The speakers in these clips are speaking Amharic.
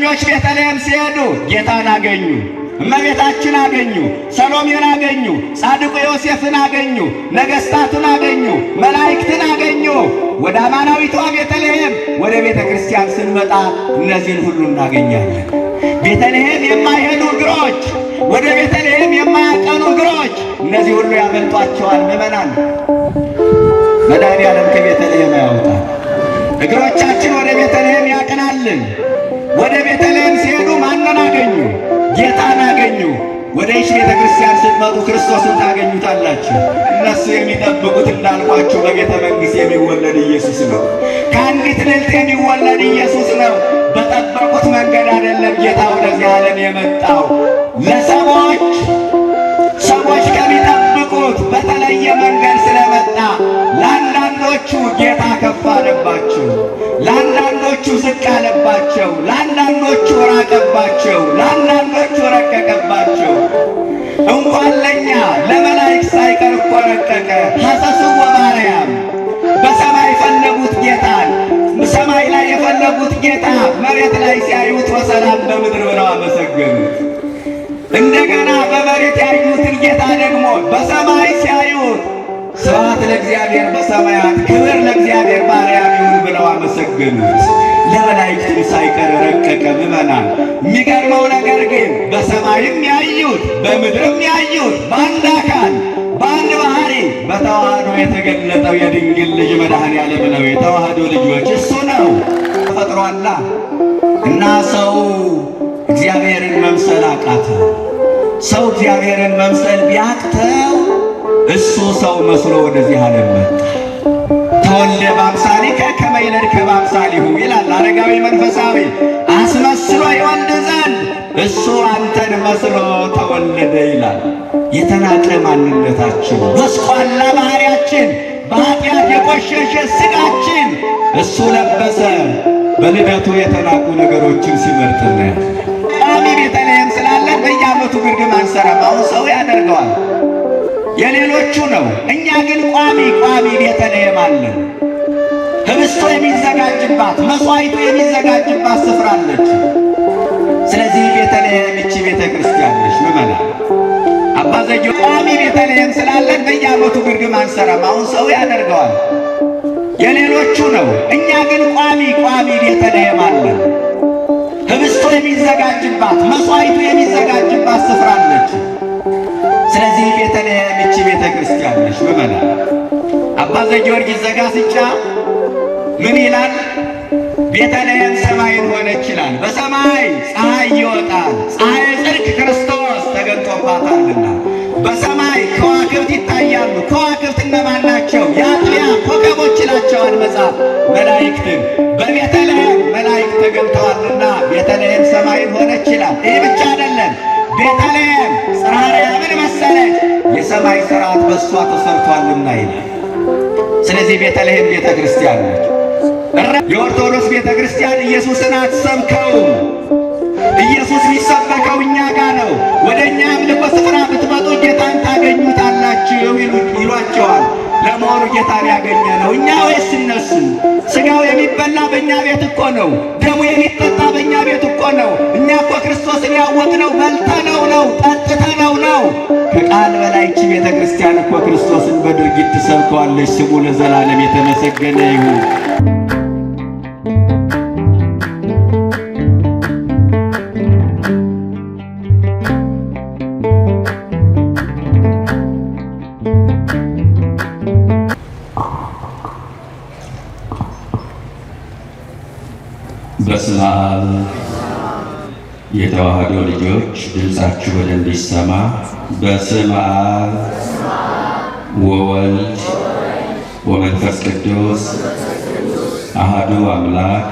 እረኞች ቤተልሔም ሲሄዱ ጌታን አገኙ። እመቤታችን አገኙ። ሰሎሜን አገኙ። ጻድቁ ዮሴፍን አገኙ። ነገሥታቱን አገኙ። መላእክትን አገኙ። ወደ አማናዊቷ ቤተልሔም ወደ ቤተ ክርስቲያን ስንመጣ እነዚህን ሁሉ እናገኛለን። ቤተልሔም የማይሄዱ እግሮች፣ ወደ ቤተልሔም የማያቀኑ እግሮች እነዚህ ሁሉ ያመልጧቸዋል። ምእመናን መድኃኔዓለም ከቤተልሔም ያወጣል። እግሮቻችን ወደ ቤተልሔም ያቀናልን። ወደ ቤተልሔም ሲሄዱ ማንን አገኙ? ጌታን አገኙ። ወደ ይህች ቤተ ክርስቲያን ስትመጡ ክርስቶስን ታገኙታላችሁ። እነሱ የሚጠብቁት እንዳልኳችሁ በቤተ መንግሥት የሚወለድ ኢየሱስ ነው። ከአንዲት ልዕልት የሚወለድ ኢየሱስ ነው። በጠበቁት መንገድ አይደለም ጌታ ወደዚህ ዓለም የመጣው። ሰዎች ከሚጠብቁት በተለየ መንገድ ስለመጣ ለአንዳንዶቹ ጌታ ከፍ አለባቸው፣ ለአንዳንዶቹ ዝቅ አለባቸው፣ ለአንዳንዶቹ ራቀባቸው፣ ለአንዳንዶቹ ረቀቀባቸው። እንኳን ለእኛ ለመላእክት ሳይቀር እኮ ረቀቀ። ሐሰስዎ ማርያም በሰማይ ፈለጉት ጌታን። ሰማይ ላይ የፈለጉት ጌታ መሬት ላይ ሲያዩት ወሰላም በምድር ብለው አመሰገኑት። እንደገና በመሬት ያዩትን ጌታ ደግሞ በሰማይ ሲያዩት ስብሐት ለእግዚአብሔር በሰማያት ክብር ለእግዚአብሔር በአርያም ይሁን ብለው አመሰገኑት። ለመላእክቱም ሳይቀር ረቀቀ። ምእመናን የሚገርመው ነገር ግን በሰማይም ያዩት በምድርም ያዩት በአንድ አካል በአንድ ባህሪ በተዋህዶ የተገለጠው የድንግል ልጅ መድኃኔዓለም ነው። የተዋህዶ ልጆች እሱ ነው። ተፈጥሯላ እና ሰው እግዚአብሔርን መምሰል አቃተው። ሰው እግዚአብሔርን መምሰል ቢያቅተው እሱ ሰው መስሎ ወደዚህ ዓለም መጣ። ተወልደ በአምሳሊከ ከመ ይልድከ በአምሳሊሁ ይላል አረጋዊ መንፈሳዊ። አስመስሎ ይወልድ ዘንድ እሱ አንተን መስሎ ተወለደ ይላል። የተናቀ ማንነታችን፣ ጎስቋላ ባህሪያችን፣ በኃጢአት የቆሸሸ ሥጋችን እሱ ለበሰ። በልደቱ የተናቁ ነገሮችን ሲመርጥነ ቋሚ ቤተልሔም ስላለን በየዓመቱ ግርግም አንሰራም። አሁን ሰው ያደርገዋል፣ የሌሎቹ ነው። እኛ ግን ቋሚ ቤተልሔም አለን። ህብስቱ የሚዘጋጅባት መሥዋዕቱ የሚዘጋጅባት ስፍራ አለች። ስለዚህ ቤተልሔም ይህች ቤተ ክርስቲያን ነች። ምእመናን አባ ዘጊዮርጊስ ቋሚ ቤተልሔም ስላለን በየዓመቱ ግርግም አንሰራም። አሁን ሰው ያደርገዋል፣ የሌሎቹ ነው። እኛ ግን ቋሚ ቤተልሔም አለን። ህብስቱ የሚዘጋጅባት መሥዋዕቱ የሚዘጋጅባት ስፍራ አለች። ስለዚህ ቤተልሔም ይህች ቤተ ክርስቲያን ነች። ምእመናን አባ ዘጊዮርጊስ ዘጋስጫ ምን ይላል? ቤተልሔም ሰማይን ሆነች ይላል። በሰማይ ፀሐይ ይወጣል፣ ፀሐይ ጽድቅ ክርስቶስ ተገልጦባታልና። በሰማይ ከዋክብት ይታያሉ። ከዋክብት እነማን ናቸው? የአጥቢያ ኮከቦች ይላቸዋል መጽሐፍ መላእክትን። በቤተልሔም መላእክት ተገልጠዋልና ቤተልሔም ሰማይን ሆነች ይላል። ይህ ብቻ አይደለም። ቤተልሔም ጽርሐ አርያምን መሰለች፣ የሰማይ ሥርዓት በእሷ ተሰርቷልና ይላል። ስለዚህ ቤተልሔም ቤተ ክርስቲያን ነች። የኦርቶዶክስ ቤተ ክርስቲያን ኢየሱስን አትሰብከውም። ኢየሱስ የሚሰበከው እኛ ጋር ነው። ወደ እኛ አምልኮ ስፍራ ብትመጡ ጌታን ታገኙታላችሁ ይሏቸዋል። ለመሆኑ ጌታን ያገኘ ነው እኛ ወይስ እነሱ? ሥጋው የሚበላ በእኛ ቤት እኮ ነው። ደሙ የሚጠጣ በእኛ ቤት እኮ ነው። እኛ እኮ ክርስቶስን ያወቅነው በልተነው ነው፣ ጠጥተነው ነው። ከቃል በላይ ይህች ቤተ ክርስቲያን እኮ ክርስቶስን በድርጊት ትሰብከዋለች። ስሙ ለዘላለም የተመሰገነ ይሁን። በስመ አብ የተዋህዶ ልጆች ድምፃችሁ ወደ እንዲሰማ በስመ አብ ወወልድ ወመንፈስ ቅዱስ አሐዱ አምላክ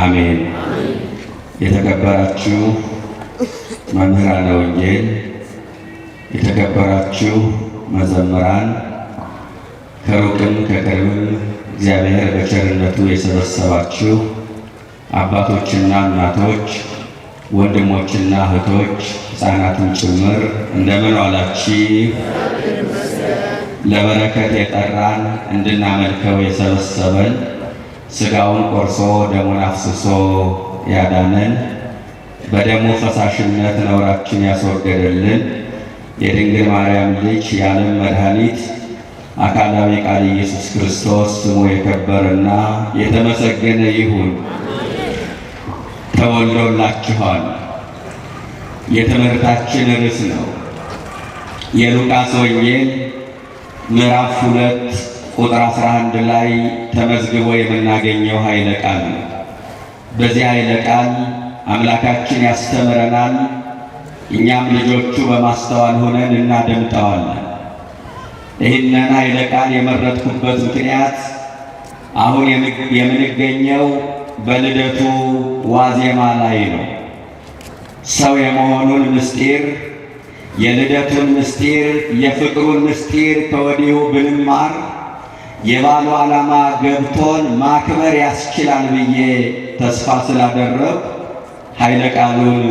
አሜን። የተከበራችሁ መምህራነ ወንጌል፣ የተከበራችሁ መዘምራን፣ ከሩቅም ከቅርብም እግዚአብሔር በቸርነቱ የሰበሰባችሁ አባቶችና እናቶች፣ ወንድሞችና እህቶች፣ ሕፃናትን ጭምር እንደምን ዋላችሁ? ለበረከት የጠራን እንድናመልከው የሰበሰበን ሥጋውን ቆርሶ ደሙን አፍስሶ ያዳነን በደሙ ፈሳሽነት ነውራችን ያስወገደልን የድንግል ማርያም ልጅ የዓለም መድኃኒት አካላዊ ቃል ኢየሱስ ክርስቶስ ስሙ የከበረና የተመሰገነ ይሁን። ተወልዶላችኋል የትምህርታችን ርዕስ ነው። የሉቃስ ወንጌል ምዕራፍ 2 ቁጥር 11 ላይ ተመዝግቦ የምናገኘው ኃይለ ቃል ነው። በዚህ ኃይለ ቃል አምላካችን ያስተምረናል። እኛም ልጆቹ በማስተዋል ሆነን እናደምጠዋለን። ይህንን ኃይለ ቃል የመረጥኩበት ምክንያት አሁን የምንገኘው በልደቱ ዋዜማ ላይ ነው። ሰው የመሆኑን ምስጢር፣ የልደቱን ምስጢር፣ የፍቅሩን ምስጢር ከወዲሁ ብንማር የባሉ ዓላማ ገብቶን ማክበር ያስችላል ብዬ ተስፋ ስላደረግ ኃይለ ቃሉን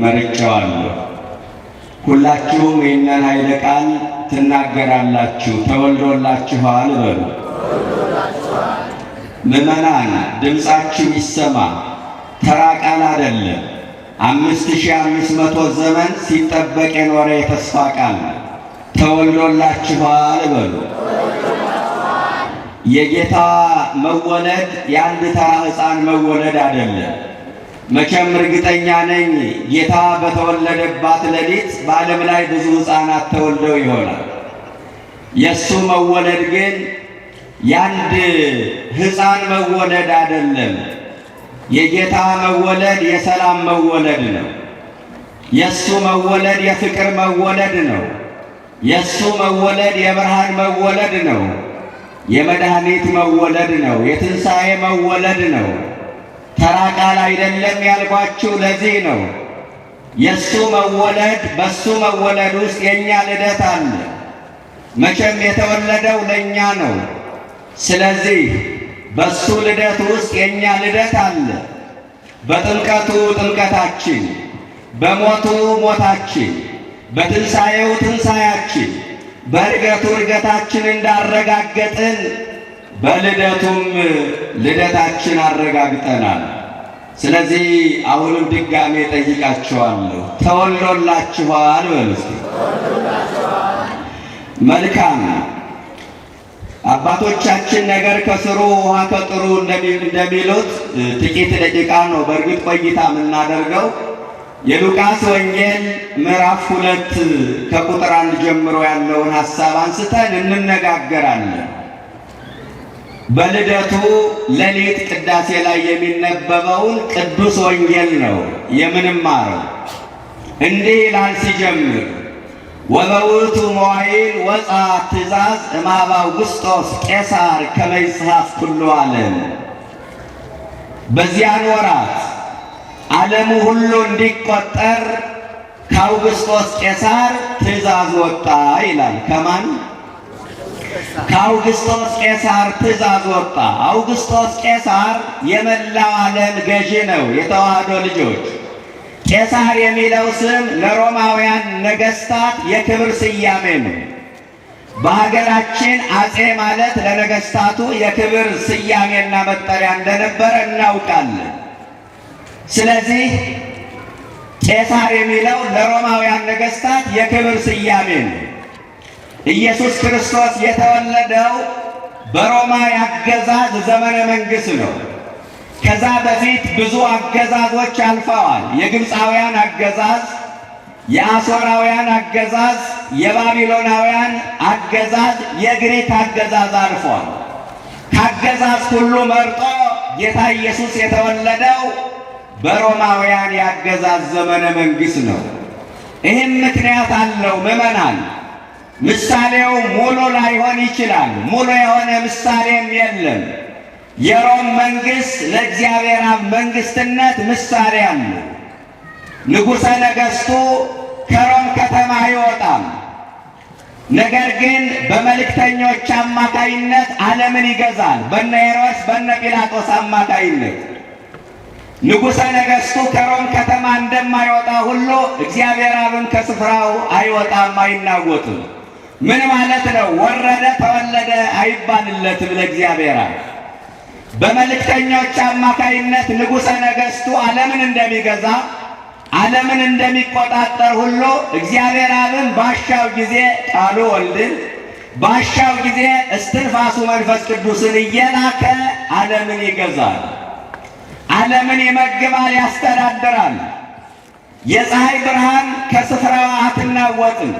መርጬዋለሁ። ሁላችሁም ይህንን ኃይለ ቃል ትናገራላችሁ። ተወልዶላችኋል በሉ። ምዕመናን ድምፃችሁ ይሰማ። ተራ ቃል አይደለም። 5500 ዘመን ሲጠበቅ የኖረ የተስፋ ቃል ነው። ተወልዶላችኋል በሉ። የጌታ መወለድ የአንድ ተራ ሕፃን መወለድ አይደለም። መቼም እርግጠኛ ነኝ ጌታ በተወለደባት ሌሊት በዓለም ላይ ብዙ ሕፃናት ተወልደው ይሆናል። የእሱ መወለድ ግን የአንድ ሕፃን መወለድ አይደለም። የጌታ መወለድ የሰላም መወለድ ነው። የእሱ መወለድ የፍቅር መወለድ ነው። የእሱ መወለድ የብርሃን መወለድ ነው። የመድኃኒት መወለድ ነው። የትንሣኤ መወለድ ነው። ተራ ቃል አይደለም ያልኳችሁ ለዚህ ነው። የእሱ መወለድ፣ በእሱ መወለድ ውስጥ የእኛ ልደት አለ። መቼም የተወለደው ለእኛ ነው። ስለዚህ በእሱ ልደት ውስጥ የእኛ ልደት አለ። በጥምቀቱ ጥምቀታችን፣ በሞቱ ሞታችን፣ በትንሣኤው ትንሣኤያችን፣ በዕርገቱ ዕርገታችን እንዳረጋገጥን በልደቱም ልደታችን አረጋግጠናል። ስለዚህ አሁንም ድጋሜ ጠይቃችኋለሁ፣ ተወልዶላችኋል በሉ እስኪ። መልካም። አባቶቻችን ነገር ከስሩ ውሃ ከጥሩ እንደሚሉት ጥቂት ደቂቃ ነው በእርግጥ ቆይታ የምናደርገው። የሉቃስ ወንጌል ምዕራፍ 2 ከቁጥር 1 ጀምሮ ያለውን ሐሳብ አንስተን እንነጋገራለን። በልደቱ ሌሊት ቅዳሴ ላይ የሚነበበውን ቅዱስ ወንጌል ነው የምንማረው። እንዲህ ይላል ሲጀምር፣ ወበውእቱ መዋዕል ወፃ ትእዛዝ እምኀበ አውግስጦስ ቄሳር ከመ ይጽሐፍ ኩሉ ዓለም። በዚያን ወራት ዓለሙ ሁሉ እንዲቆጠር ከአውግስጦስ ቄሳር ትእዛዝ ወጣ ይላል። ከማን? ከአውግስጦስ ቄሳር ትእዛዝ ወጣ። አውግስጦስ ቄሳር የመላው ዓለም ገዢ ነው። የተዋህዶ ልጆች፣ ቄሳር የሚለው ስም ለሮማውያን ነገሥታት የክብር ስያሜ ነው። በሀገራችን አጼ ማለት ለነገሥታቱ የክብር ስያሜና መጠሪያ እንደነበረ እናውቃለን። ስለዚህ ቄሳር የሚለው ለሮማውያን ነገሥታት የክብር ስያሜ ነው። ኢየሱስ ክርስቶስ የተወለደው በሮማ አገዛዝ ዘመነ መንግሥት ነው። ከዛ በፊት ብዙ አገዛዞች አልፈዋል። የግብፃውያን አገዛዝ፣ የአሦራውያን አገዛዝ፣ የባቢሎናውያን አገዛዝ፣ የግሪክ አገዛዝ አልፏል። ከአገዛዝ ሁሉ መርጦ ጌታ ኢየሱስ የተወለደው በሮማውያን የአገዛዝ ዘመነ መንግሥት ነው። ይህም ምክንያት አለው ምዕመናን። ምሳሌው ሙሉ ላይሆን ይችላል። ሙሉ የሆነ ምሳሌም የለም። የሮም መንግሥት ለእግዚአብሔር አብ መንግሥትነት ምሳሌ አለ። ንጉሠ ነገሥቱ ከሮም ከተማ አይወጣም። ነገር ግን በመልእክተኞች አማካይነት ዓለምን ይገዛል። በነ ሄሮድስ በነ ጲላጦስ አማካይነት ንጉሠ ነገሥቱ ከሮም ከተማ እንደማይወጣ ሁሉ እግዚአብሔር አብም ከስፍራው አይወጣም፣ አይናወጥም። ምን ማለት ነው? ወረደ ተወለደ አይባልለትም ለእግዚአብሔር አብ። በመልእክተኞች አማካይነት ንጉሠ ነገሥቱ ዓለምን እንደሚገዛ ዓለምን እንደሚቆጣጠር ሁሉ እግዚአብሔር አብን ባሻው ጊዜ ቃሉ ወልድን ባሻው ጊዜ እስትንፋሱ መንፈስ ቅዱስን እየላከ ዓለምን ይገዛል፣ ዓለምን ይመግባል፣ ያስተዳድራል። የፀሐይ ብርሃን ከስፍራዋ አትናወጥም።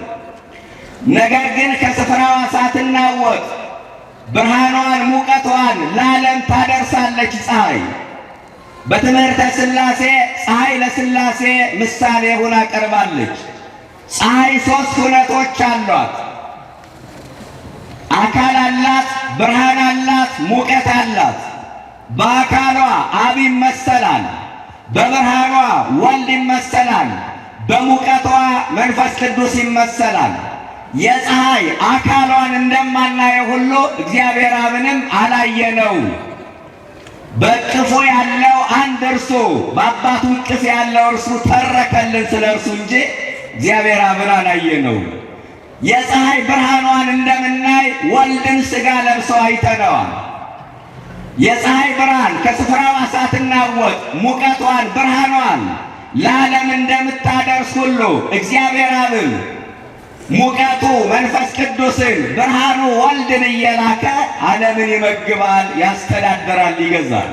ነገር ግን ከስፍራዋ ሳትናወጥ ብርሃኗን ሙቀቷን ለዓለም ታደርሳለች። ፀሐይ በትምህርተ ሥላሴ ፀሐይ ለሥላሴ ምሳሌ ሆና ቀርባለች። ፀሐይ ሦስት ሁነቶች አሏት። አካል አላት፣ ብርሃን አላት፣ ሙቀት አላት። በአካሏ አብ ይመሰላል፣ በብርሃኗ ወልድ ይመሰላል፣ በሙቀቷ መንፈስ ቅዱስ ይመሰላል። የፀሐይ አካሏን እንደማናየው ሁሉ እግዚአብሔር አብንም አላየነው። በእቅፉ ያለው አንድ እርሱ፣ በአባቱ እቅፍ ያለው እርሱ ተረከልን ስለ እርሱ እንጂ እግዚአብሔር አብን አላየነው። የፀሐይ ብርሃኗን እንደምናይ ወልድን ሥጋ ለብሶ አይተነዋል። የፀሐይ ብርሃን ከስፍራዋ ሳትናወጥ ሙቀቷን ብርሃኗን ለዓለም እንደምታደርስ ሁሉ እግዚአብሔር አብን ሙቀቱ መንፈስ ቅዱስን ብርሃኑ ወልድን እየላከ ዓለምን ይመግባል፣ ያስተዳድራል፣ ይገዛል።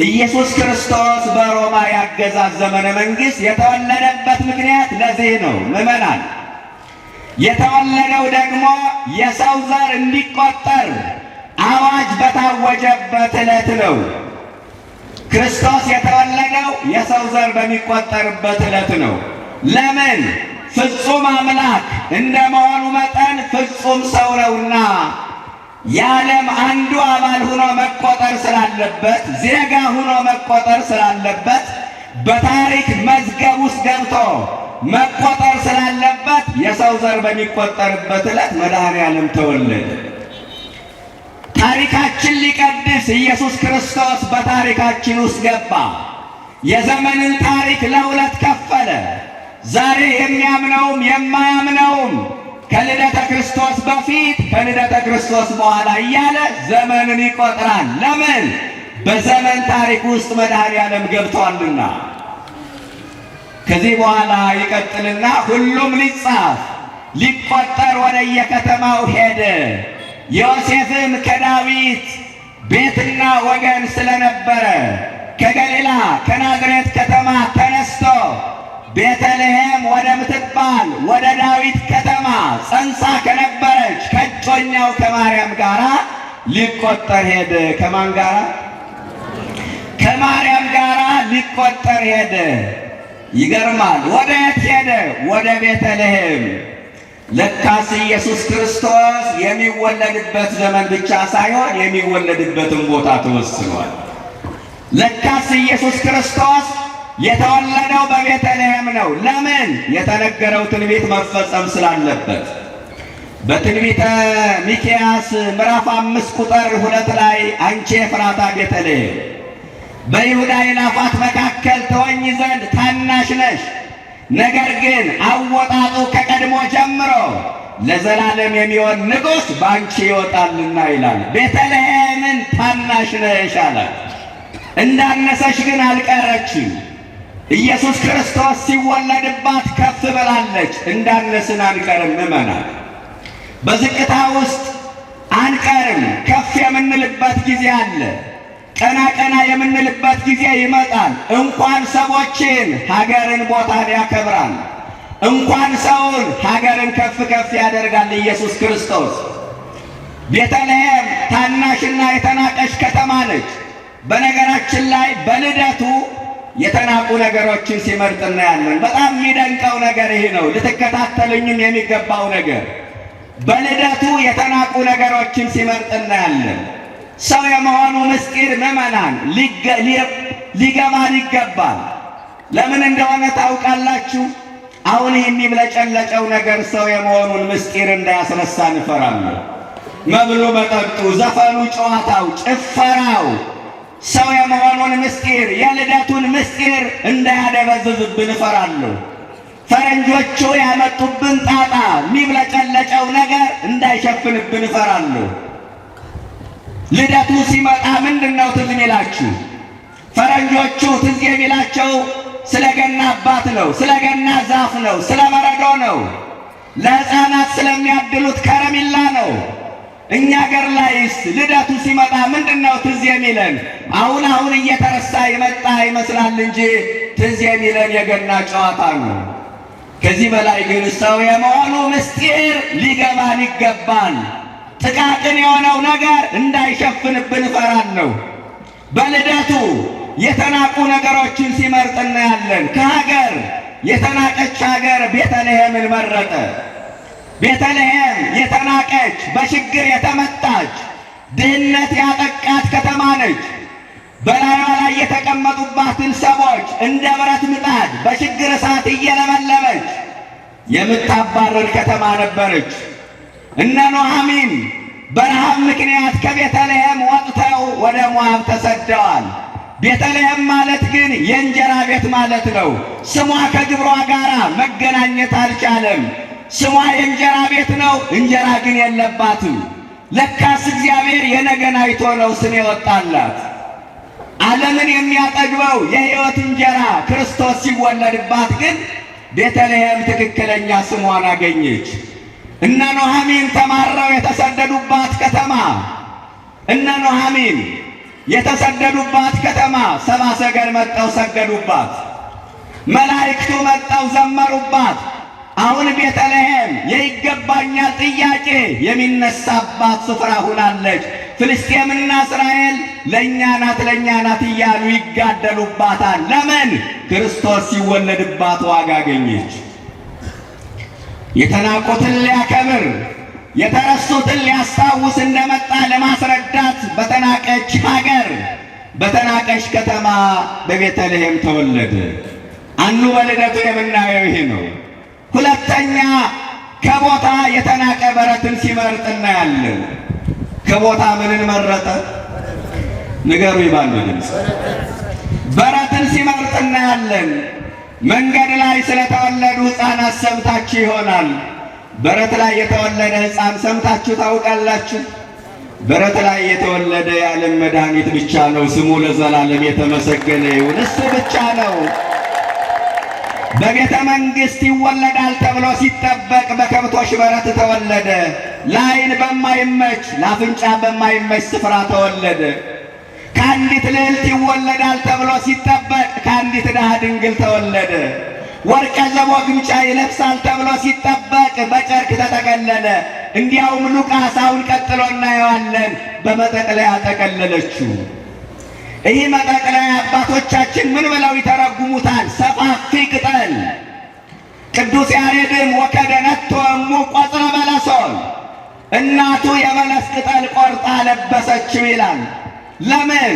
ኢየሱስ ክርስቶስ በሮማ ያገዛዝ ዘመነ መንግሥት የተወለደበት ምክንያት ለዚህ ነው። ምዕመናን፣ የተወለደው ደግሞ የሰው ዘር እንዲቆጠር አዋጅ በታወጀበት ዕለት ነው። ክርስቶስ የተወለደው የሰው ዘር በሚቆጠርበት ዕለት ነው። ለምን? ፍጹም አምላክ እንደመሆኑ መጠን ፍጹም ሰው ነውና የዓለም አንዱ አባል ሆኖ መቆጠር ስላለበት፣ ዜጋ ሆኖ መቆጠር ስላለበት፣ በታሪክ መዝገብ ውስጥ ገብቶ መቆጠር ስላለበት የሰው ዘር በሚቆጠርበት ዕለት መድኃኔዓለም ተወለደ። ታሪካችን ሊቀድስ ኢየሱስ ክርስቶስ በታሪካችን ውስጥ ገባ። የዘመንን ታሪክ ለሁለት ከፈለ። ዛሬ የሚያምነውም የማያምነውም ከልደተ ክርስቶስ በፊት ከልደተ ክርስቶስ በኋላ እያለ ዘመንን ይቆጥራል። ለምን? በዘመን ታሪክ ውስጥ መድኃኔዓለም ገብቷልና። ከዚህ በኋላ ይቀጥልና ሁሉም ሊጻፍ ሊቆጠር ወደ የከተማው ሄደ። ዮሴፍም ከዳዊት ቤትና ወገን ስለነበረ ከገሊላ ከናዝሬት ከተማ ተነስቶ ቤተልሔም ወደ ምትባል ወደ ዳዊት ከተማ ጸንሳ ከነበረች ከእጮኛው ከማርያም ጋር ሊቆጠር ሄደ። ከማን ጋር? ከማርያም ጋር ሊቆጠር ሄደ። ይገርማል። ወደ የት ሄደ? ወደ ቤተልሔም። ለካስ ኢየሱስ ክርስቶስ የሚወለድበት ዘመን ብቻ ሳይሆን የሚወለድበትን ቦታ ተወስኗል። ለካስ ኢየሱስ ክርስቶስ የተወለደው በቤተልሔም ነው። ለምን? የተነገረው ትንቢት መፈጸም ስላለበት። በትንቢተ ሚክያስ ምዕራፍ 5 ቁጥር 2 ላይ አንቺ ኤፍራታ ቤተልሔም በይሁዳ አእላፋት መካከል ትሆኚ ዘንድ ታናሽ ነሽ፣ ነገር ግን አወጣጡ ከቀድሞ ጀምሮ ለዘላለም የሚሆን ንጉሥ በአንቺ ይወጣልና ይላል። ቤተልሔምን ታናሽ ነሽ አላት። እንዳነሰሽ ግን አልቀረችም። ኢየሱስ ክርስቶስ ሲወለድባት ከፍ ብላለች። እንዳነስን አንቀርም። ምእመናን፣ በዝቅታ ውስጥ አንቀርም። ከፍ የምንልበት ጊዜ አለ። ቀና ቀና የምንልበት ጊዜ ይመጣል። እንኳን ሰዎችን ሀገርን ቦታን ያከብራል። እንኳን ሰውን ሀገርን ከፍ ከፍ ያደርጋል ኢየሱስ ክርስቶስ። ቤተልሔም ታናሽና የተናቀች ከተማ ነች። በነገራችን ላይ በልደቱ የተናቁ ነገሮችን ሲመርጥ እናያለን። በጣም የሚደንቀው ነገር ይህ ነው። ልትከታተሉኝም የሚገባው ነገር በልደቱ የተናቁ ነገሮችን ሲመርጥ እናያለን። ሰው የመሆኑ ምስጢር ምዕመናን ሊገባን ይገባል። ለምን እንደሆነ ታውቃላችሁ? አሁን የሚብለጨለጨው ነገር ሰው የመሆኑን ምስጢር እንዳያስረሳ እንፈራለን። መብሉ፣ መጠጡ፣ ዘፈኑ፣ ጨዋታው፣ ጭፈራው ሰው የመሆኑን ምስጢር የልደቱን ምስጢር እንዳያደበዝዝብን እፈራለሁ። ፈረንጆቹ ያመጡብን ጣጣ የሚብለጨለጨው ነገር እንዳይሸፍንብን እፈራለሁ። ልደቱ ሲመጣ ምንድነው ትዝ የሚላችሁ? ፈረንጆቹ ትዝ የሚላቸው ስለ ገና አባት ነው፣ ስለ ገና ዛፍ ነው፣ ስለ በረዶ ነው፣ ለሕፃናት ስለሚያድሉት ከረሜላ ነው። እኛ ገር ላይስ ልደቱ ሲመጣ ምንድነው ትዝ የሚለን? አሁን እየተረሳ የመጣ ይመስላል እንጂ ትዝ የሚለን የገና ጨዋታ ነው። ከዚህ በላይ ግን ሰው የመሆኑ ምስጢር ሊገባን ይገባል። ጥቃቅን የሆነው ነገር እንዳይሸፍንብን እፈራለሁ። በልደቱ የተናቁ ነገሮችን ሲመርጥ እናያለን። ከሀገር የተናቀች ሀገር ቤተልሔምን መረጠ። ቤተልሔም የተናቀች፣ በችግር የተመታች፣ ድህነት ያጠቃት ከተማ ነች። በላዩ ላይ የተቀመጡባትን ሰዎች እንደ ብረት ምጣድ በችግር እሳት እየለመለመች የምታባረር ከተማ ነበረች። እነ ኑኃሚን በረሃብ ምክንያት ከቤተልሔም ወጥተው ወደ ሞዓብ ተሰደዋል። ቤተልሔም ማለት ግን የእንጀራ ቤት ማለት ነው። ስሟ ከግብሯ ጋር መገናኘት አልቻለም። ስሟ የእንጀራ ቤት ነው፣ እንጀራ ግን የለባትም። ለካስ እግዚአብሔር የነገን አይቶ ነው ስም የወጣላት። ዓለምን የሚያጠግበው የሕይወት እንጀራ ክርስቶስ ሲወለድባት ግን ቤተልሔም ትክክለኛ ስሟን አገኘች። እነ ኑኃሚን ተማረው የተሰደዱባት ከተማ፣ እነ ኑኃሚን የተሰደዱባት ከተማ ሰብአ ሰገል መጥተው ሰገዱባት። መላእክቱ መጥተው ዘመሩባት። አሁን ቤተልሔም የይገባኛል ጥያቄ የሚነሳባት ስፍራ ሆናለች። ፍልስጤምና እስራኤል ለእኛ ናት እያሉ ይጋደሉባታል። ለምን? ክርስቶስ ሲወለድባት ዋጋ አገኘች። የተናቁትን ሊያከብር የተረሱትን ሊያስታውስ እንደመጣ ለማስረዳት በተናቀች ሀገር በተናቀች ከተማ በቤተልሔም ተወለደ። አንዱ በልደቱ የምናየው ይሄ ነው። ሁለተኛ ከቦታ የተናቀ በረትን ሲመርጥ እናያለን። ከቦታ ምንን መረጠ? ንገሩ ይባል ድምፅ። በረትን ሲመርጥ እናያለን። መንገድ ላይ ስለተወለዱ ሕፃናት ሰምታችሁ ይሆናል። በረት ላይ የተወለደ ሕፃን ሰምታችሁ ታውቃላችሁ? በረት ላይ የተወለደ የዓለም መድኃኒት ብቻ ነው። ስሙ ለዘላለም የተመሰገነ ይሁን። እሱ ብቻ ነው። በቤተ መንግሥት ይወለዳል ተብሎ ሲጠበቅ በከብቶች በረት ተወለደ። ለዓይን በማይመች ለአፍንጫ በማይመች ስፍራ ተወለደ። ከአንዲት ልዕልት ይወለዳል ተብሎ ሲጠበቅ ከአንዲት ድሃ ድንግል ተወለደ። ወርቀ ዘቦ ግምጫ ይለብሳል ተብሎ ሲጠበቅ በጨርቅ ተጠቀለለ። እንዲያውም ሉቃስ አሁን ቀጥሎ እናየዋለን፣ በመጠቅለያ ጠቀለለችው። ይህ መጠቅለያ አባቶቻችን ምን ብለው ይተረጉሙታል? ሰፋፊ ቅጠል። ቅዱስ ያሬድም ወከደነቶ እሙ ቆጽረ በለሶን፣ እናቱ የበለስ ቅጠል ቆርጣ ለበሰችው ይላል። ለምን?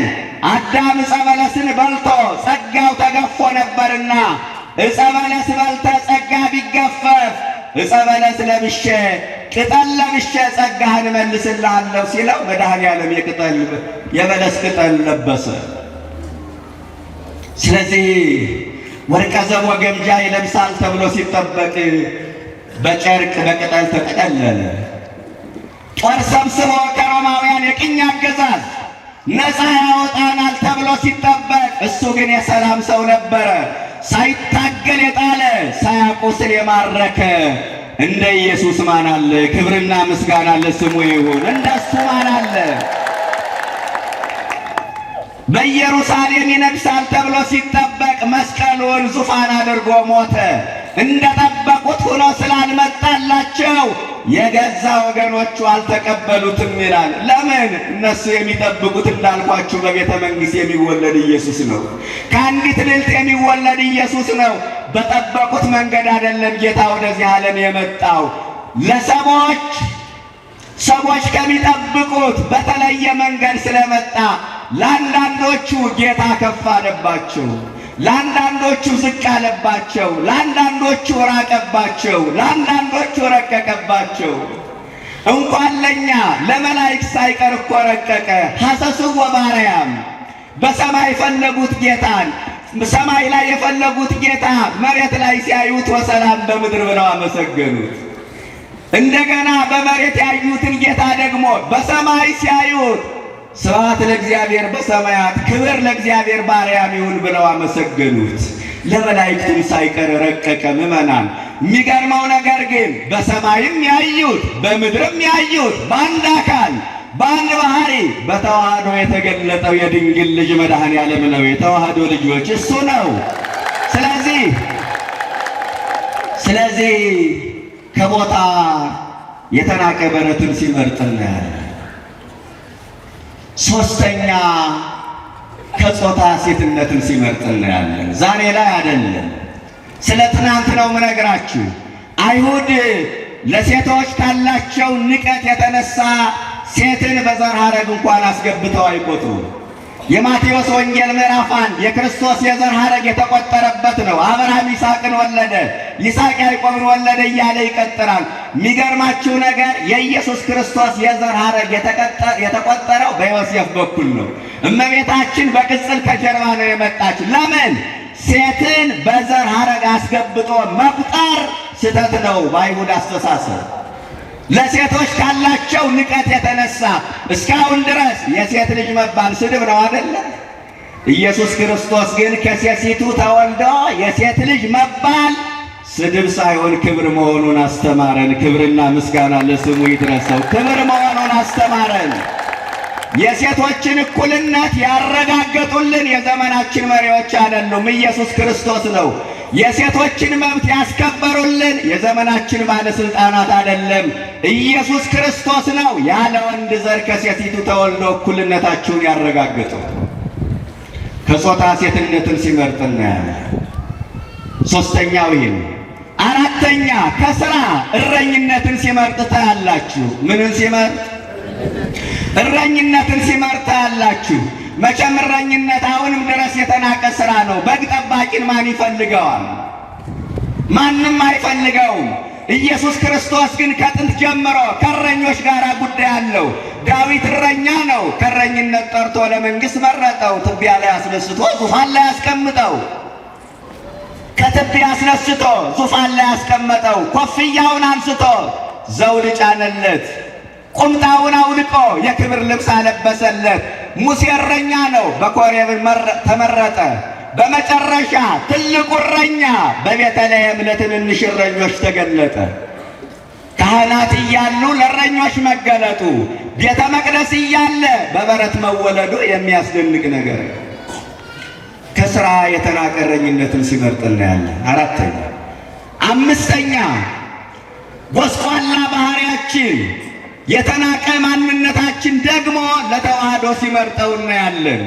አዳም ዕፀ በለስን በልቶ ጸጋው ተገፎ ነበርና ዕፀ በለስ በልተ ጸጋ ቢገፈፍ ዕፀ በለስ ለብሼ ቅጠል ለብሼ ጸጋህን መልስልሃለሁ ሲለው መድኃኔዓለም የበለስ ቅጠል ለበሰ። ስለዚህ ወርቀ ዘቦ ግምጃ ይለብሳል ተብሎ ሲጠበቅ በጨርቅ በቅጠል ተጠቀለለ። ጦር ሰብስቦ ከሮማውያን የቅኝ አገዛዝ ነፃ ያወጣናል ተብሎ ሲጠበቅ እሱ ግን የሰላም ሰው ነበረ። ሳይታገል የጣለ ሳያቆስል የማረከ እንደ ኢየሱስ ማን አለ? ክብርና ምስጋና ለስሙ ይሁን። እንደሱ ማን አለ? በኢየሩሳሌም ይነግሣል ተብሎ ሲጠበቅ መስቀሉን ዙፋን አድርጎ ሞተ። እንደጠበቁት ሆኖ ስላልመጣላቸው የገዛ ወገኖቹ አልተቀበሉትም ይላል። ለምን? እነሱ የሚጠብቁት እንዳልኳችሁ በቤተ መንግሥት የሚወለድ ኢየሱስ ነው። ከአንዲት ልዕልት የሚወለድ ኢየሱስ ነው። በጠበቁት መንገድ አይደለም ጌታ ወደዚህ ዓለም የመጣው። ሰዎች ከሚጠብቁት በተለየ መንገድ ስለመጣ ለአንዳንዶቹ ጌታ ከፍ አለባቸው፣ ለአንዳንዶቹ ዝቅ አለባቸው፣ ለአንዳንዶቹ ራቀባቸው፣ ለአንዳንዶቹ ረቀቀባቸው። እንኳን ለኛ ለመላእክት ሳይቀር እኮ ረቀቀ። ሐሰስዎ በአርያም በሰማይ የፈለጉት ጌታን ሰማይ ላይ የፈለጉት ጌታ መሬት ላይ ሲያዩት ወሰላም በምድር ብለው አመሰገኑት። እንደገና በመሬት ያዩትን ጌታ ደግሞ በሰማይ ሲያዩት ስብሐት ለእግዚአብሔር በሰማያት ክብር ለእግዚአብሔር በአርያም ይሁን ብለው አመሰገኑት። ለመላእክቱም ሳይቀር ረቀቀ። ምዕመናን፣ የሚገርመው ነገር ግን በሰማይም ያዩት በምድርም ያዩት በአንድ አካል በአንድ ባህሪ በተዋህዶ የተገለጠው የድንግል ልጅ መድኃኔ ዓለም ነው። የተዋህዶ ልጆች እሱ ነው። ስለዚህ ከቦታ የተናቀ በረትን ሲመርጥ እናያለን። ሶስተኛ ከጾታ ሴትነትን ሲመርጥ እናያለን። ዛሬ ላይ አይደለም፣ ስለ ትናንት ነው የምነግራችሁ። አይሁድ ለሴቶች ካላቸው ንቀት የተነሳ ሴትን በዘር ሐረግ እንኳን አስገብተው አይቆጥሩም። የማቴዎስ ወንጌል ምዕራፍ 1 የክርስቶስ የዘር ሐረግ የተቆጠረበት ነው። አብርሃም ይስሐቅን ወለደ፣ ይስሐቅ ያዕቆብን ወለደ እያለ ይቀጥላል። የሚገርማችሁ ነገር የኢየሱስ ክርስቶስ የዘር ሐረግ የተቆጠረው በዮሴፍ በኩል ነው። እመቤታችን በቅጽል ከጀርባ ነው የመጣች። ለምን? ሴትን በዘር ሐረግ አስገብቶ መቁጠር ስህተት ነው በአይሁድ አስተሳሰብ። ለሴቶች ካላቸው ንቀት የተነሳ እስካሁን ድረስ የሴት ልጅ መባል ስድብ ነው አይደለ? ኢየሱስ ክርስቶስ ግን ከሴቲቱ ተወልዶ የሴት ልጅ መባል ስድብ ሳይሆን ክብር መሆኑን አስተማረን። ክብርና ምስጋና ለስሙ ይድረሰው። ክብር መሆኑን አስተማረን። የሴቶችን እኩልነት ያረጋገጡልን የዘመናችን መሪዎች አይደሉም፣ ኢየሱስ ክርስቶስ ነው። የሴቶችን መብት ያስከበሩልን የዘመናችን ባለስልጣናት አይደለም፣ ኢየሱስ ክርስቶስ ነው። ያለ ወንድ ዘር ከሴቲቱ ተወልዶ እኩልነታችሁን ያረጋገጡ። ከጾታ ሴትነትን ሲመርጥ እናያለን። ሶስተኛው ይህን። አራተኛ ከስራ እረኝነትን ሲመርጥ ታያላችሁ። ምንን ሲመርጥ? እረኝነትን ሲመርጥ ታያላችሁ። መቼም እረኝነት አሁንም ድረስ የተናቀ ስራ ነው። በግ ጠባቂን ማን ይፈልገዋል? ማንም አይፈልገውም። ኢየሱስ ክርስቶስ ግን ከጥንት ጀምሮ ከእረኞች ጋር ጉዳይ አለው። ዳዊት እረኛ ነው። ከእረኝነት ጠርቶ ለመንግሥት መረጠው። ትቢያ ላይ አስነስቶ ዙፋን ላይ አስቀምጠው። ከትቢያ አስነስቶ ዙፋን ላይ አስቀመጠው። ኮፍያውን አንስቶ ዘውድ ጫነለት። ቁምጣውን አውልቆ የክብር ልብስ አለበሰለት። ሙሴ እረኛ ነው። በኮሬብ ተመረጠ። በመጨረሻ ትልቁ እረኛ በቤተልሔም ለትንንሽ እረኞች ተገለጠ። ካህናት እያሉ ለእረኞች መገለጡ፣ ቤተ መቅደስ እያለ በበረት መወለዱ የሚያስደንቅ ነገር። ከስራ የተናቀ እረኝነትን ሲመርጥ እናያለን። አራተኛ። አምስተኛ ጎስቋላ ባህሪያችን የተናቀ ማንነታችን ደግሞ ለተዋህዶ ሲመርጠው እናያለን።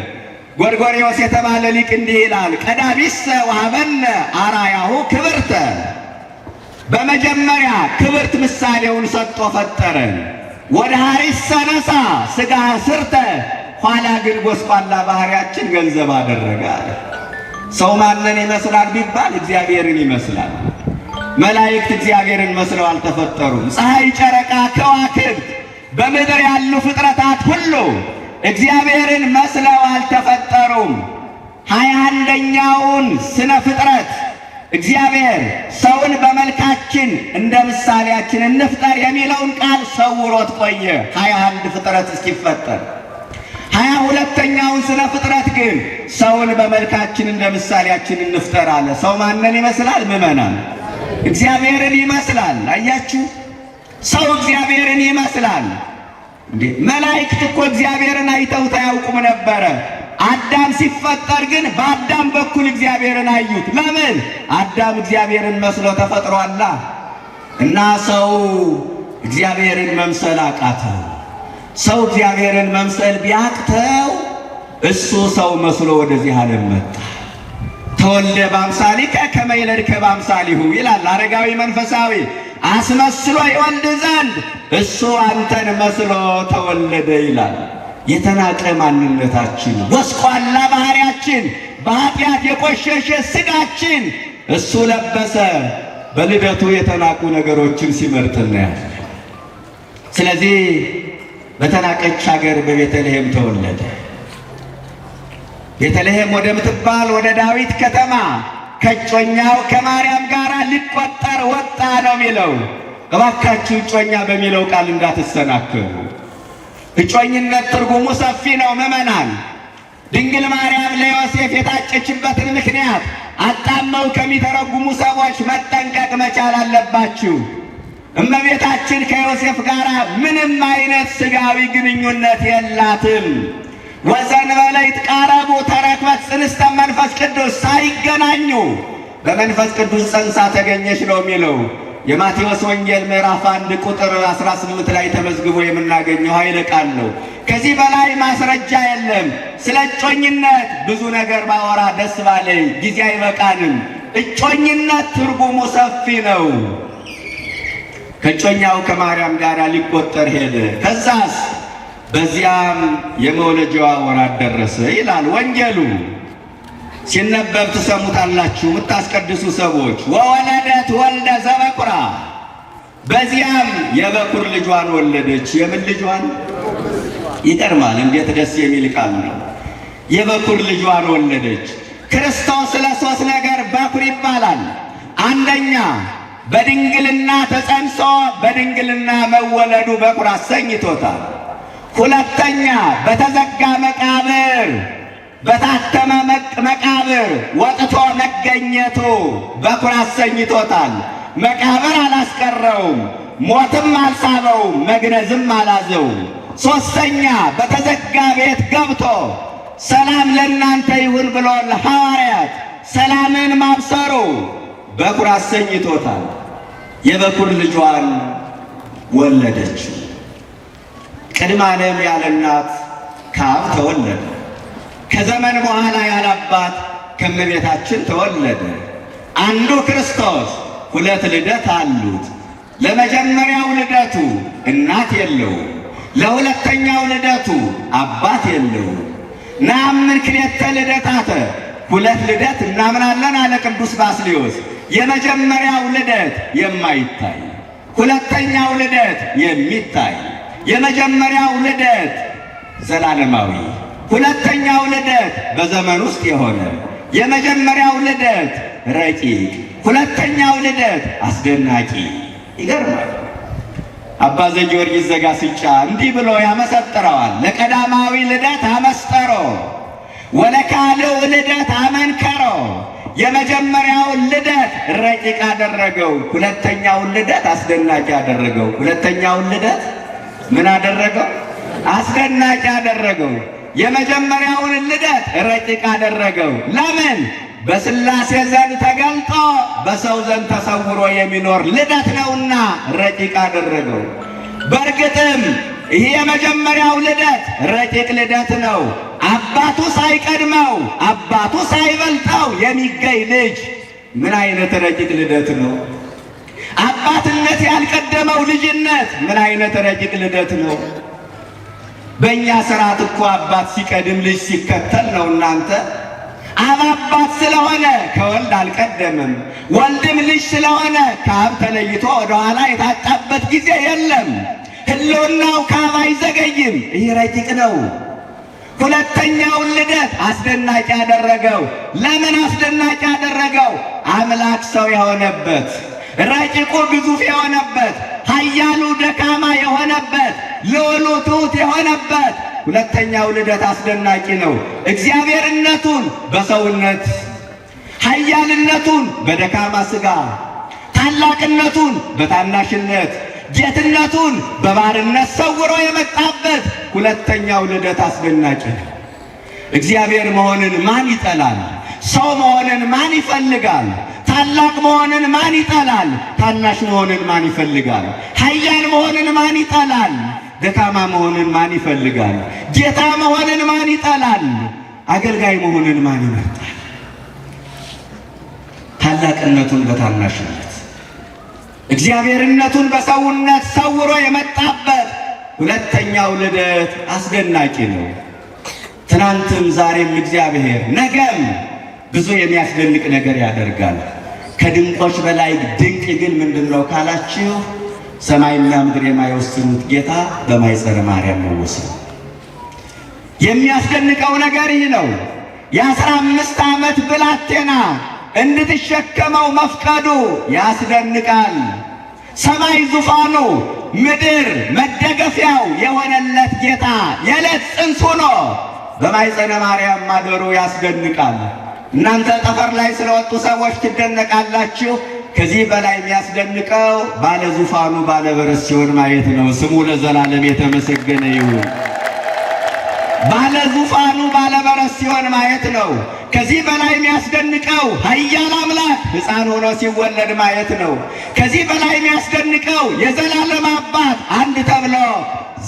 ጎርጎርዮስ የተባለ ሊቅ እንዲህ ይላል፣ ቀዳሚሰ ወሀበነ አርአያሁ ክብርተ። በመጀመሪያ ክብርት ምሳሌውን ሰጥቶ ፈጠረን። ወደ ሐሪሰ ነሣ ሥጋ ስርተ፣ ኋላ ግን ጎስቋላ ባህሪያችን ገንዘብ አደረገ አለ። ሰው ማንን ይመስላል ቢባል እግዚአብሔርን ይመስላል። መላእክት እግዚአብሔርን መስለው አልተፈጠሩም። ፀሐይ፣ ጨረቃ፣ ከዋክብት በምድር ያሉ ፍጥረታት ሁሉ እግዚአብሔርን መስለው አልተፈጠሩም። 21ኛውን ስነ ፍጥረት እግዚአብሔር ሰውን በመልካችን እንደ ምሳሌያችን እንፍጠር የሚለውን ቃል ሰውሮት ቆየ 21 ፍጥረት እስኪፈጠር። 22ኛውን ስነ ፍጥረት ግን ሰውን በመልካችን እንደ ምሳሌያችን እንፍጠር አለ። ሰው ማንን ይመስላል? ምዕመናን እግዚአብሔርን ይመስላል። አያችሁ፣ ሰው እግዚአብሔርን ይመስላል። እንዴ መላእክት እኮ እግዚአብሔርን አይተውት አያውቁም ነበረ። አዳም ሲፈጠር ግን በአዳም በኩል እግዚአብሔርን አዩት። ለምን? አዳም እግዚአብሔርን መስሎ ተፈጥሯላ። እና ሰው እግዚአብሔርን መምሰል አቃተው። ሰው እግዚአብሔርን መምሰል ቢያቅተው እሱ ሰው መስሎ ወደዚህ ዓለም መጣ። ተወልደ በአምሳሊከ ከመ ይልድከ በአምሳሊሁ ይላል አረጋዊ መንፈሳዊ። አስመስሎ ይወልድ ዘንድ እሱ አንተን መስሎ ተወለደ ይላል። የተናቀ ማንነታችን፣ ጎስቋላ ባህሪያችን፣ በኃጢአት የቆሸሸ ስጋችን እሱ ለበሰ። በልደቱ የተናቁ ነገሮችን ሲመርጥ እናያለን። ስለዚህ በተናቀች ሀገር በቤተልሔም ተወለደ። ቤተልሔም ወደምትባል ወደ ዳዊት ከተማ ከእጮኛው ከማርያም ጋር ሊቆጠር ወጣ ነው የሚለው። እባካችሁ እጮኛ በሚለው ቃል እንዳትሰናከሉ። እጮኝነት ትርጉሙ ሰፊ ነው ምዕመናን። ድንግል ማርያም ለዮሴፍ የታጨችበትን ምክንያት አጣመው ከሚተረጉሙ ሰዎች መጠንቀቅ መቻል አለባችሁ። እመቤታችን ከዮሴፍ ጋር ምንም አይነት ሥጋዊ ግንኙነት የላትም። ወዘንበለ ይትቃረቡ ተረክበት ጽንስተ መንፈስ ቅዱስ፣ ሳይገናኙ በመንፈስ ቅዱስ ጸንሳ ተገኘች ነው የሚለው የማቴዎስ ወንጌል ምዕራፍ 1 ቁጥር 18 ላይ ተመዝግቦ የምናገኘው ኃይለ ቃል ነው። ከዚህ በላይ ማስረጃ የለም። ስለ እጮኝነት ብዙ ነገር ባወራ ደስ ባለኝ፣ ጊዜ አይበቃንም። እጮኝነት ትርጉሙ ሰፊ ነው። ከእጮኛው ከማርያም ጋር ሊቆጠር ሄደ። ከዛስ በዚያም የመውለጃዋ ወራት ደረሰ ይላል ወንጌሉ። ሲነበብ ትሰሙታላችሁ የምታስቀድሱ ሰዎች። ወወለደት ወልደ ዘበኩራ፣ በዚያም የበኩር ልጇን ወለደች። የምን ልጇን? ይገርማል! እንዴት ደስ የሚል ቃል ነው። የበኩር ልጇን ወለደች። ክርስቶስ ለሶስት ነገር በኩር ይባላል። አንደኛ በድንግልና ተጸንሶ በድንግልና መወለዱ በኩር አሰኝቶታል። ሁለተኛ በተዘጋ መቃብር በታተመ መቃብር ወጥቶ መገኘቱ በኩር አሰኝቶታል። መቃብር አላስቀረውም፣ ሞትም አልሳበውም፣ መግነዝም አላዘው። ሦስተኛ በተዘጋ ቤት ገብቶ ሰላም ለእናንተ ይሁን ብሎ ለሐዋርያት ሰላምን ማብሰሩ በኩር አሰኝቶታል። የበኩር ልጇን ወለደች። ቅድመ ዓለም ያለ እናት ከአብ ተወለደ። ከዘመን በኋላ ያለ አባት ከእመቤታችን ተወለደ። አንዱ ክርስቶስ ሁለት ልደት አሉት። ለመጀመሪያው ልደቱ እናት የለውም፣ ለሁለተኛው ልደቱ አባት የለውም። ነአምን ክልኤተ ልደታተ፣ ሁለት ልደት እናምናለን አለ ቅዱስ ባስልዮስ። የመጀመሪያው ልደት የማይታይ፣ ሁለተኛው ልደት የሚታይ። የመጀመሪያው ልደት ዘላለማዊ፣ ሁለተኛው ልደት በዘመን ውስጥ የሆነ። የመጀመሪያው ልደት ረቂቅ፣ ሁለተኛው ልደት አስደናቂ። ይገርማል። አባ ዘጊዮርጊስ ዘጋስጫ እንዲህ ብሎ ያመሰጥረዋል። ለቀዳማዊ ልደት አመስጠሮ ወለካልው ልደት አመንከሮ። የመጀመሪያውን ልደት ረቂቅ አደረገው፣ ሁለተኛውን ልደት አስደናቂ አደረገው። ሁለተኛውን ልደት ምን አደረገው? አስደናቂ አደረገው። የመጀመሪያውን ልደት ረቂቅ አደረገው። ለምን? በሥላሴ ዘንድ ተገልጦ በሰው ዘንድ ተሰውሮ የሚኖር ልደት ነውና ረቂቅ አደረገው። በእርግጥም ይህ የመጀመሪያው ልደት ረቂቅ ልደት ነው። አባቱ ሳይቀድመው አባቱ ሳይበልጠው የሚገኝ ልጅ ምን አይነት ረቂቅ ልደት ነው! አባትነት ያልቀደመው ልጅነት ምን አይነት ረቂቅ ልደት ነው! በእኛ ስርዓት እኮ አባት ሲቀድም ልጅ ሲከተል ነው። እናንተ አብ አባት ስለሆነ ከወልድ አልቀደምም፣ ወልድም ልጅ ስለሆነ ከአብ ተለይቶ ወደኋላ የታጣበት ጊዜ የለም። ሕልውናው ከአብ አይዘገይም። ይህ ረቂቅ ነው። ሁለተኛውን ልደት አስደናቂ ያደረገው። ለምን አስደናቂ ያደረገው? አምላክ ሰው የሆነበት፣ ረቂቁ ግዙፍ የሆነበት፣ ኃያሉ ደካማ የሆነበት፣ ልዑሉ ትሑት የሆነበት ሁለተኛው ልደት አስደናቂ ነው። እግዚአብሔርነቱን በሰውነት፣ ኃያልነቱን በደካማ ሥጋ፣ ታላቅነቱን በታናሽነት፣ ጌትነቱን በባርነት ሰውሮ የመጣበት ሁለተኛው ልደት አስደናቂ ነው። እግዚአብሔር መሆንን ማን ይጠላል? ሰው መሆንን ማን ይፈልጋል? ታላቅ መሆንን ማን ይጠላል? ታናሽ መሆንን ማን ይፈልጋል? ኃያል መሆንን ማን ይጠላል? ደካማ መሆንን ማን ይፈልጋል? ጌታ መሆንን ማን ይጠላል? አገልጋይ መሆንን ማን ይመርጣል? ታላቅነቱን በታናሽነት፣ እግዚአብሔርነቱን በሰውነት ሰውሮ የመጣበት ሁለተኛው ልደት አስደናቂ ነው። ትናንትም ዛሬም እግዚአብሔር ነገም ብዙ የሚያስደንቅ ነገር ያደርጋል። ከድንቆች በላይ ድንቅ ግን ምንድነው ካላችሁ፣ ሰማይና ምድር የማይወስኑት ጌታ በማኅፀነ ማርያም መወሰኑ የሚያስደንቀው ነገር ይህ ነው። የ15 ዓመት ብላቴና እንድትሸከመው መፍቀዱ ያስደንቃል። ሰማይ ዙፋኑ ምድር መደገፊያው የሆነለት ጌታ የዕለት ጽንስ ሆኖ በማኅፀነ ማርያም ማደሩ ያስደንቃል። እናንተ ጠፈር ላይ ስለወጡ ሰዎች ትደነቃላችሁ። ከዚህ በላይ የሚያስደንቀው ባለ ዙፋኑ ባለ በረስ ሲሆን ማየት ነው። ስሙ ለዘላለም የተመሰገነ ይሁን። ባለ ዙፋኑ ባለ በረስ ሲሆን ማየት ነው። ከዚህ በላይ የሚያስደንቀው ኃያል አምላክ ሕፃን ሆኖ ሲወለድ ማየት ነው። ከዚህ በላይ የሚያስደንቀው የዘላለም አባት አንድ ተብሎ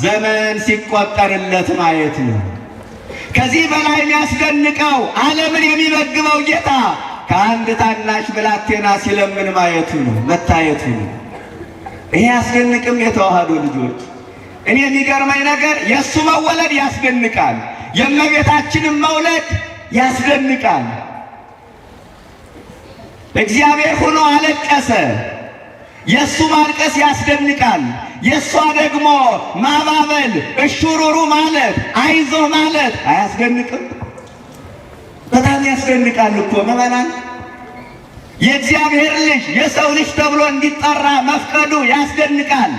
ዘመን ሲቆጠርለት ማየት ነው። ከዚህ በላይ የሚያስደንቀው ዓለምን የሚመግበው ጌታ ከአንድ ታናሽ ብላቴና ሲለምን ማየቱ ነው፣ መታየቱ ነው። ይሄ ያስደንቅም የተዋህዶ ልጆች። እኔ የሚገርመኝ ነገር የእሱ መወለድ ያስደንቃል፣ የእመቤታችንም መውለድ ያስደንቃል። እግዚአብሔር ሆኖ አለቀሰ። የእሱ ማልቀስ ያስደንቃል። የእሷ ደግሞ ማባበል፣ እሹሩሩ ማለት፣ አይዞህ ማለት አያስደንቅም? በጣም ያስደንቃል እኮ ምዕመናን። የእግዚአብሔር ልጅ የሰው ልጅ ተብሎ እንዲጠራ መፍቀዱ ያስደንቃል።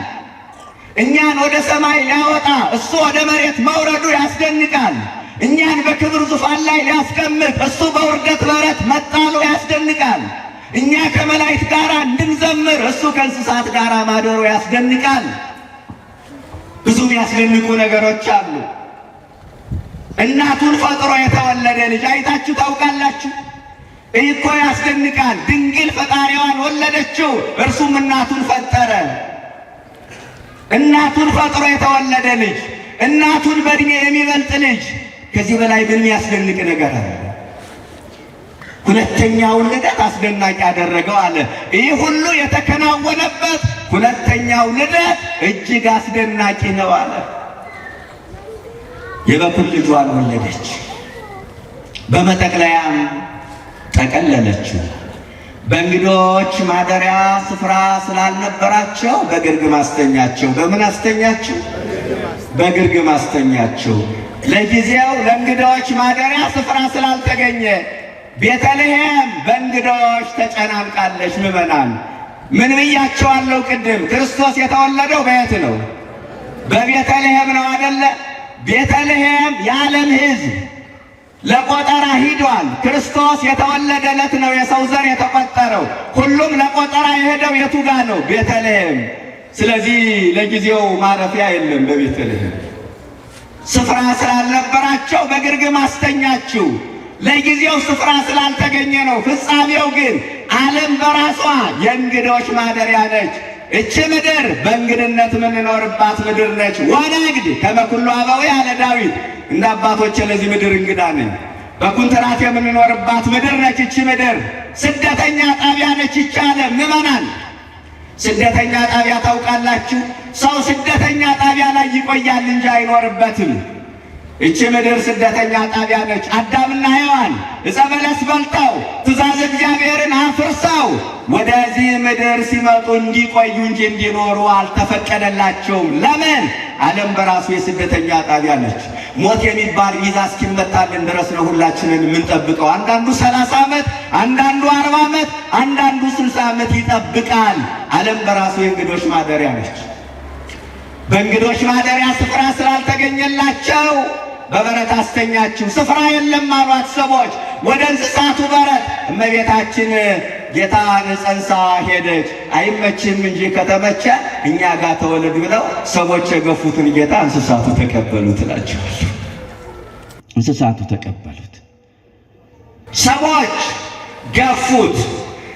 እኛን ወደ ሰማይ ሊያወጣ እሱ ወደ መሬት መውረዱ ያስደንቃል። እኛን በክብር ዙፋን ላይ ሊያስቀምጥ እሱ በውርደት በረት መጣሉ ያስደንቃል። እኛ ከመላእክት ጋር እንድንዘምር እሱ ከእንስሳት ጋር ማደሩ ያስደንቃል። ብዙ የሚያስደንቁ ነገሮች አሉ። እናቱን ፈጥሮ የተወለደ ልጅ አይታችሁ ታውቃላችሁ? ይህ እኮ ያስደንቃል። ድንግል ፈጣሪዋን ወለደችው፣ እርሱም እናቱን ፈጠረ። እናቱን ፈጥሮ የተወለደ ልጅ፣ እናቱን በእድሜ የሚበልጥ ልጅ፣ ከዚህ በላይ ምን የሚያስደንቅ ነገር አለ? ሁለተኛውን ልደት አስደናቂ ያደረገው አለ። ይህ ሁሉ የተከናወነበት ሁለተኛው ልደት እጅግ አስደናቂ ነው አለ። የበኩር ልጇን ወለደች፣ በመጠቅለያም ጠቀለለችው። በእንግዶች ማደሪያ ስፍራ ስላልነበራቸው በግርግም አስተኛቸው። በምን አስተኛቸው? በግርግም አስተኛቸው። ለጊዜው ለእንግዶች ማደሪያ ስፍራ ስላልተገኘ ቤተልሔም በእንግዶች ተጨናንቃለች። ምዕመናን ምን ብያቸዋለሁ ቅድም? ክርስቶስ የተወለደው በየት ነው? በቤተልሔም ነው አደለ? ቤተልሔም የዓለም ሕዝብ ለቆጠራ ሂዷል። ክርስቶስ የተወለደለት ነው የሰው ዘር የተቆጠረው። ሁሉም ለቆጠራ የሄደው የቱ ጋ ነው? ቤተልሔም። ስለዚህ ለጊዜው ማረፊያ የለም በቤተልሔም። ስፍራ ስላልነበራቸው በግርግም አስተኛችው። ለጊዜው ስፍራ ስላልተገኘ ነው። ፍጻሜው ግን ዓለም በራሷ የእንግዶች ማደሪያ ነች። እች ምድር በእንግድነት የምንኖርባት ምድር ነች። ወነግድ ከመ ኩሉ አበዊ አለ ዳዊት። እንደ አባቶቼ ለዚህ ምድር እንግዳ ነኝ። በኩንትራት የምንኖርባት ምድር ነች። እች ምድር ስደተኛ ጣቢያ ነች። ይች ዓለም ምዕመናን ስደተኛ ጣቢያ ታውቃላችሁ? ሰው ስደተኛ ጣቢያ ላይ ይቆያል እንጂ አይኖርበትም። እቺ ምድር ስደተኛ ጣቢያ ነች። አዳምና ሔዋን ዕፀ በለስ በልተው ትእዛዝ እግዚአብሔርን አፍርሰው ወደዚህ ምድር ሲመጡ እንዲቆዩ እንጂ እንዲኖሩ አልተፈቀደላቸውም። ለምን? ዓለም በራሱ የስደተኛ ጣቢያ ነች። ሞት የሚባል ቪዛ እስኪመታልን ድረስ ነው ሁላችንን የምንጠብቀው። አንዳንዱ 30 ዓመት፣ አንዳንዱ 40 ዓመት፣ አንዳንዱ 60 ዓመት ይጠብቃል። ዓለም በራሱ የእንግዶች ማደሪያ ነች። በእንግዶች ማደሪያ ስፍራ ስላልተገኘላቸው በበረት አስተኛችው። ስፍራ የለም አሏት ሰዎች። ወደ እንስሳቱ በረት እመቤታችን ጌታን ጸንሳ ሄደች። አይመችም እንጂ ከተመቸ እኛ ጋር ተወለድ ብለው ሰዎች የገፉትን ጌታ እንስሳቱ ተቀበሉት እላቸዋለሁ። እንስሳቱ ተቀበሉት። ሰዎች ገፉት።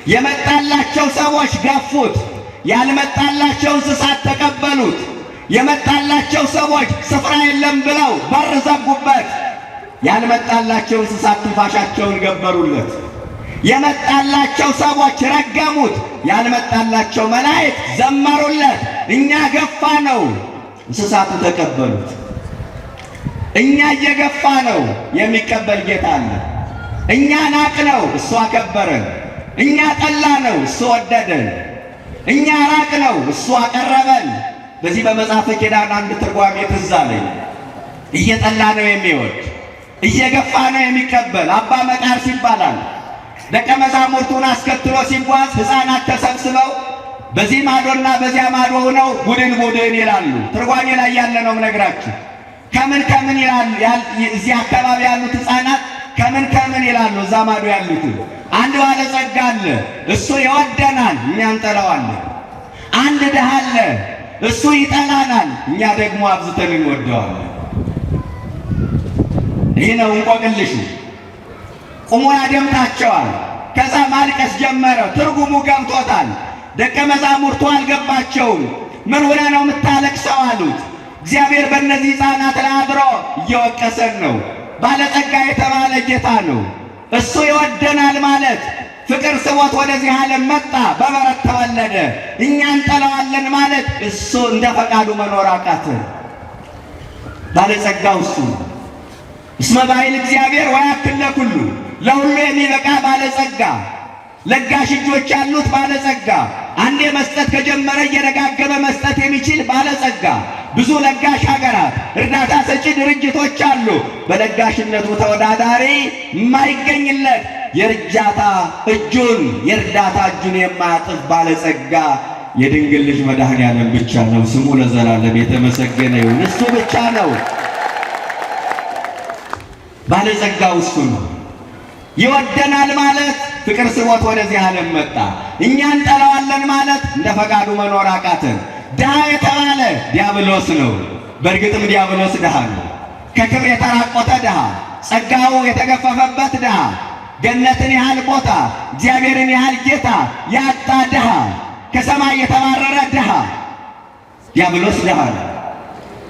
የመጣላቸው ሰዎች ገፉት። ያልመጣላቸው እንስሳት ተቀበሉት። የመጣላቸው ሰዎች ስፍራ የለም ብለው በር ዘጉበት። ያልመጣላቸው እንስሳት ትንፋሻቸውን ገበሩለት። የመጣላቸው ሰዎች ረገሙት። ያልመጣላቸው መላእክት ዘመሩለት። እኛ ገፋ ነው፣ እንስሳቱ ተቀበሉት። እኛ እየገፋ ነው፣ የሚቀበል ጌታ አለ። እኛ ናቅ ነው፣ እሱ አከበረን። እኛ ጠላ ነው፣ እሱ ወደደን። እኛ ራቅ ነው፣ እሱ አቀረበን። በዚህ በመጽሐፈ ኪዳን አንድ ትርጓሜ ትዝ አለኝ። እየጠላ ነው የሚወድ፣ እየገፋ ነው የሚቀበል። አባ መቃርስ ይባላል። ደቀ መዛሙርቱን አስከትሎ ሲጓዝ ሕፃናት ተሰብስበው በዚህ ማዶና በዚያ ማዶ ሆነው ቡድን ቡድን ይላሉ። ትርጓሜ ላይ ያለ ነው የምነግራችሁ። ከምን ይላሉ? እዚህ አካባቢ ያሉት ሕፃናት ከምን ይላሉ? እዛ ማዶ ያሉት አንድ ባለጸጋ አለ፣ እሱ ይወደናል፣ እኛ እንጠላዋለን። አንድ ድሃ አለ፣ እሱ ይጠላናል፣ እኛ ደግሞ አብዝተን እንወደዋለን። ይህ ነው እንቆቅልሹ። ቁሞ ያደምጣቸዋል። ከዛ ማልቀስ ጀመረ። ትርጉሙ ገብቶታል። ደቀ መዛሙርቱ አልገባቸውም። ምን ሆነ ነው የምታለቅሰው አሉት። እግዚአብሔር በእነዚህ ሕፃናት ላይ አድሮ እየወቀሰን ነው። ባለጸጋ የተባለ ጌታ ነው። እሱ ይወደናል ማለት ፍቅር ስቦት ወደዚህ ዓለም መጣ፣ በበረት ተወለደ። እኛ እንጠላዋለን ማለት እሱ እንደ ፈቃዱ መኖር አቃተን። ባለጸጋው እሱ እስመ ባይል እግዚአብሔር ወያክል ለኩሉ፣ ለሁሉ የሚበቃ ባለጸጋ፣ ለጋሽ እጆች ያሉት ባለጸጋ፣ አንዴ መስጠት ከጀመረ እየደጋገመ መስጠት የሚችል ባለጸጋ፣ ብዙ ለጋሽ ሀገራት፣ እርዳታ ሰጪ ድርጅቶች አሉ። በለጋሽነቱ ተወዳዳሪ የማይገኝለት የእርዳታ እጁን የማያጥፍ ባለጸጋ የድንግል ልጅ መድኃኔዓለም ብቻ ነው። ስሙ ለዘላለም የተመሰገነ ይሁን። እሱ ብቻ ነው ባለጸጋው፣ እሱ ነው። ይወደናል ማለት ፍቅር ስቦት ወደዚህ ዓለም መጣ። እኛ እንጠላዋለን ማለት እንደ ፈቃዱ መኖር አቃተን። ድሃ የተባለ ዲያብሎስ ነው። በእርግጥም ዲያብሎስ ድሃ ነው። ከክብር የተራቆተ ድሃ፣ ጸጋው የተገፈፈበት ድሃ፣ ገነትን ያህል ቦታ እግዚአብሔርን ያህል ጌታ ያጣ ድሃ፣ ከሰማይ የተባረረ ድሃ ዲያብሎስ ድሃ ነው።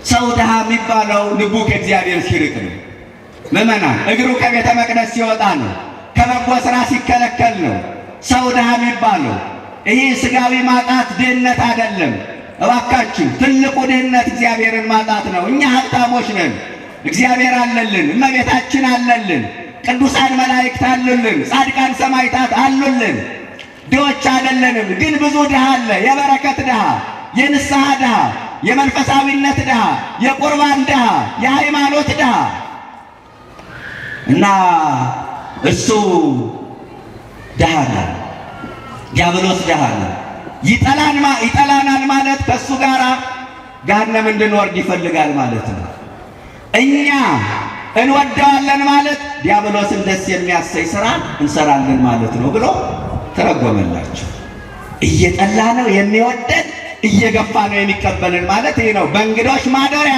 ሰው ድሃ የሚባለው ልቡ ከእግዚአብሔር ሲርቅ ነው። ምእመናን እግሩ ከቤተ መቅደስ ሲወጣ ነው። ከበጎ ሥራ ሲከለከል ነው ሰው ድሃ የሚባለው። ይህ ሥጋዊ ማጣት ድህነት አይደለም። እባካችሁ ትልቁ ድህነት እግዚአብሔርን ማጣት ነው። እኛ ሀብታሞች ነን፣ እግዚአብሔር አለልን፣ እመቤታችን አለልን፣ ቅዱሳን መላእክት አሉልን፣ ጻድቃን ሰማዕታት አሉልን። ድሆች አይደለንም። ግን ብዙ ድሃ አለ። የበረከት ድሃ፣ የንስሐ ድሃ፣ የመንፈሳዊነት ድሃ፣ የቁርባን ድሃ፣ የሃይማኖት ድሃ እና እሱ ድሃ ነው። ዲያብሎስ ድሃ ነው። ይጠላናል ማለት ከእሱ ጋር ገሃነም እንድንወርድ ይፈልጋል ማለት ነው። እኛ እንወደዋለን ማለት ዲያብሎስን ደስ የሚያሰኝ ሥራ እንሰራለን ማለት ነው ብሎ ተረጎመላቸው። እየጠላ ነው የሚወደን፣ እየገፋ ነው የሚቀበልን ማለት ይህ ነው። በእንግዶች ማደሪያ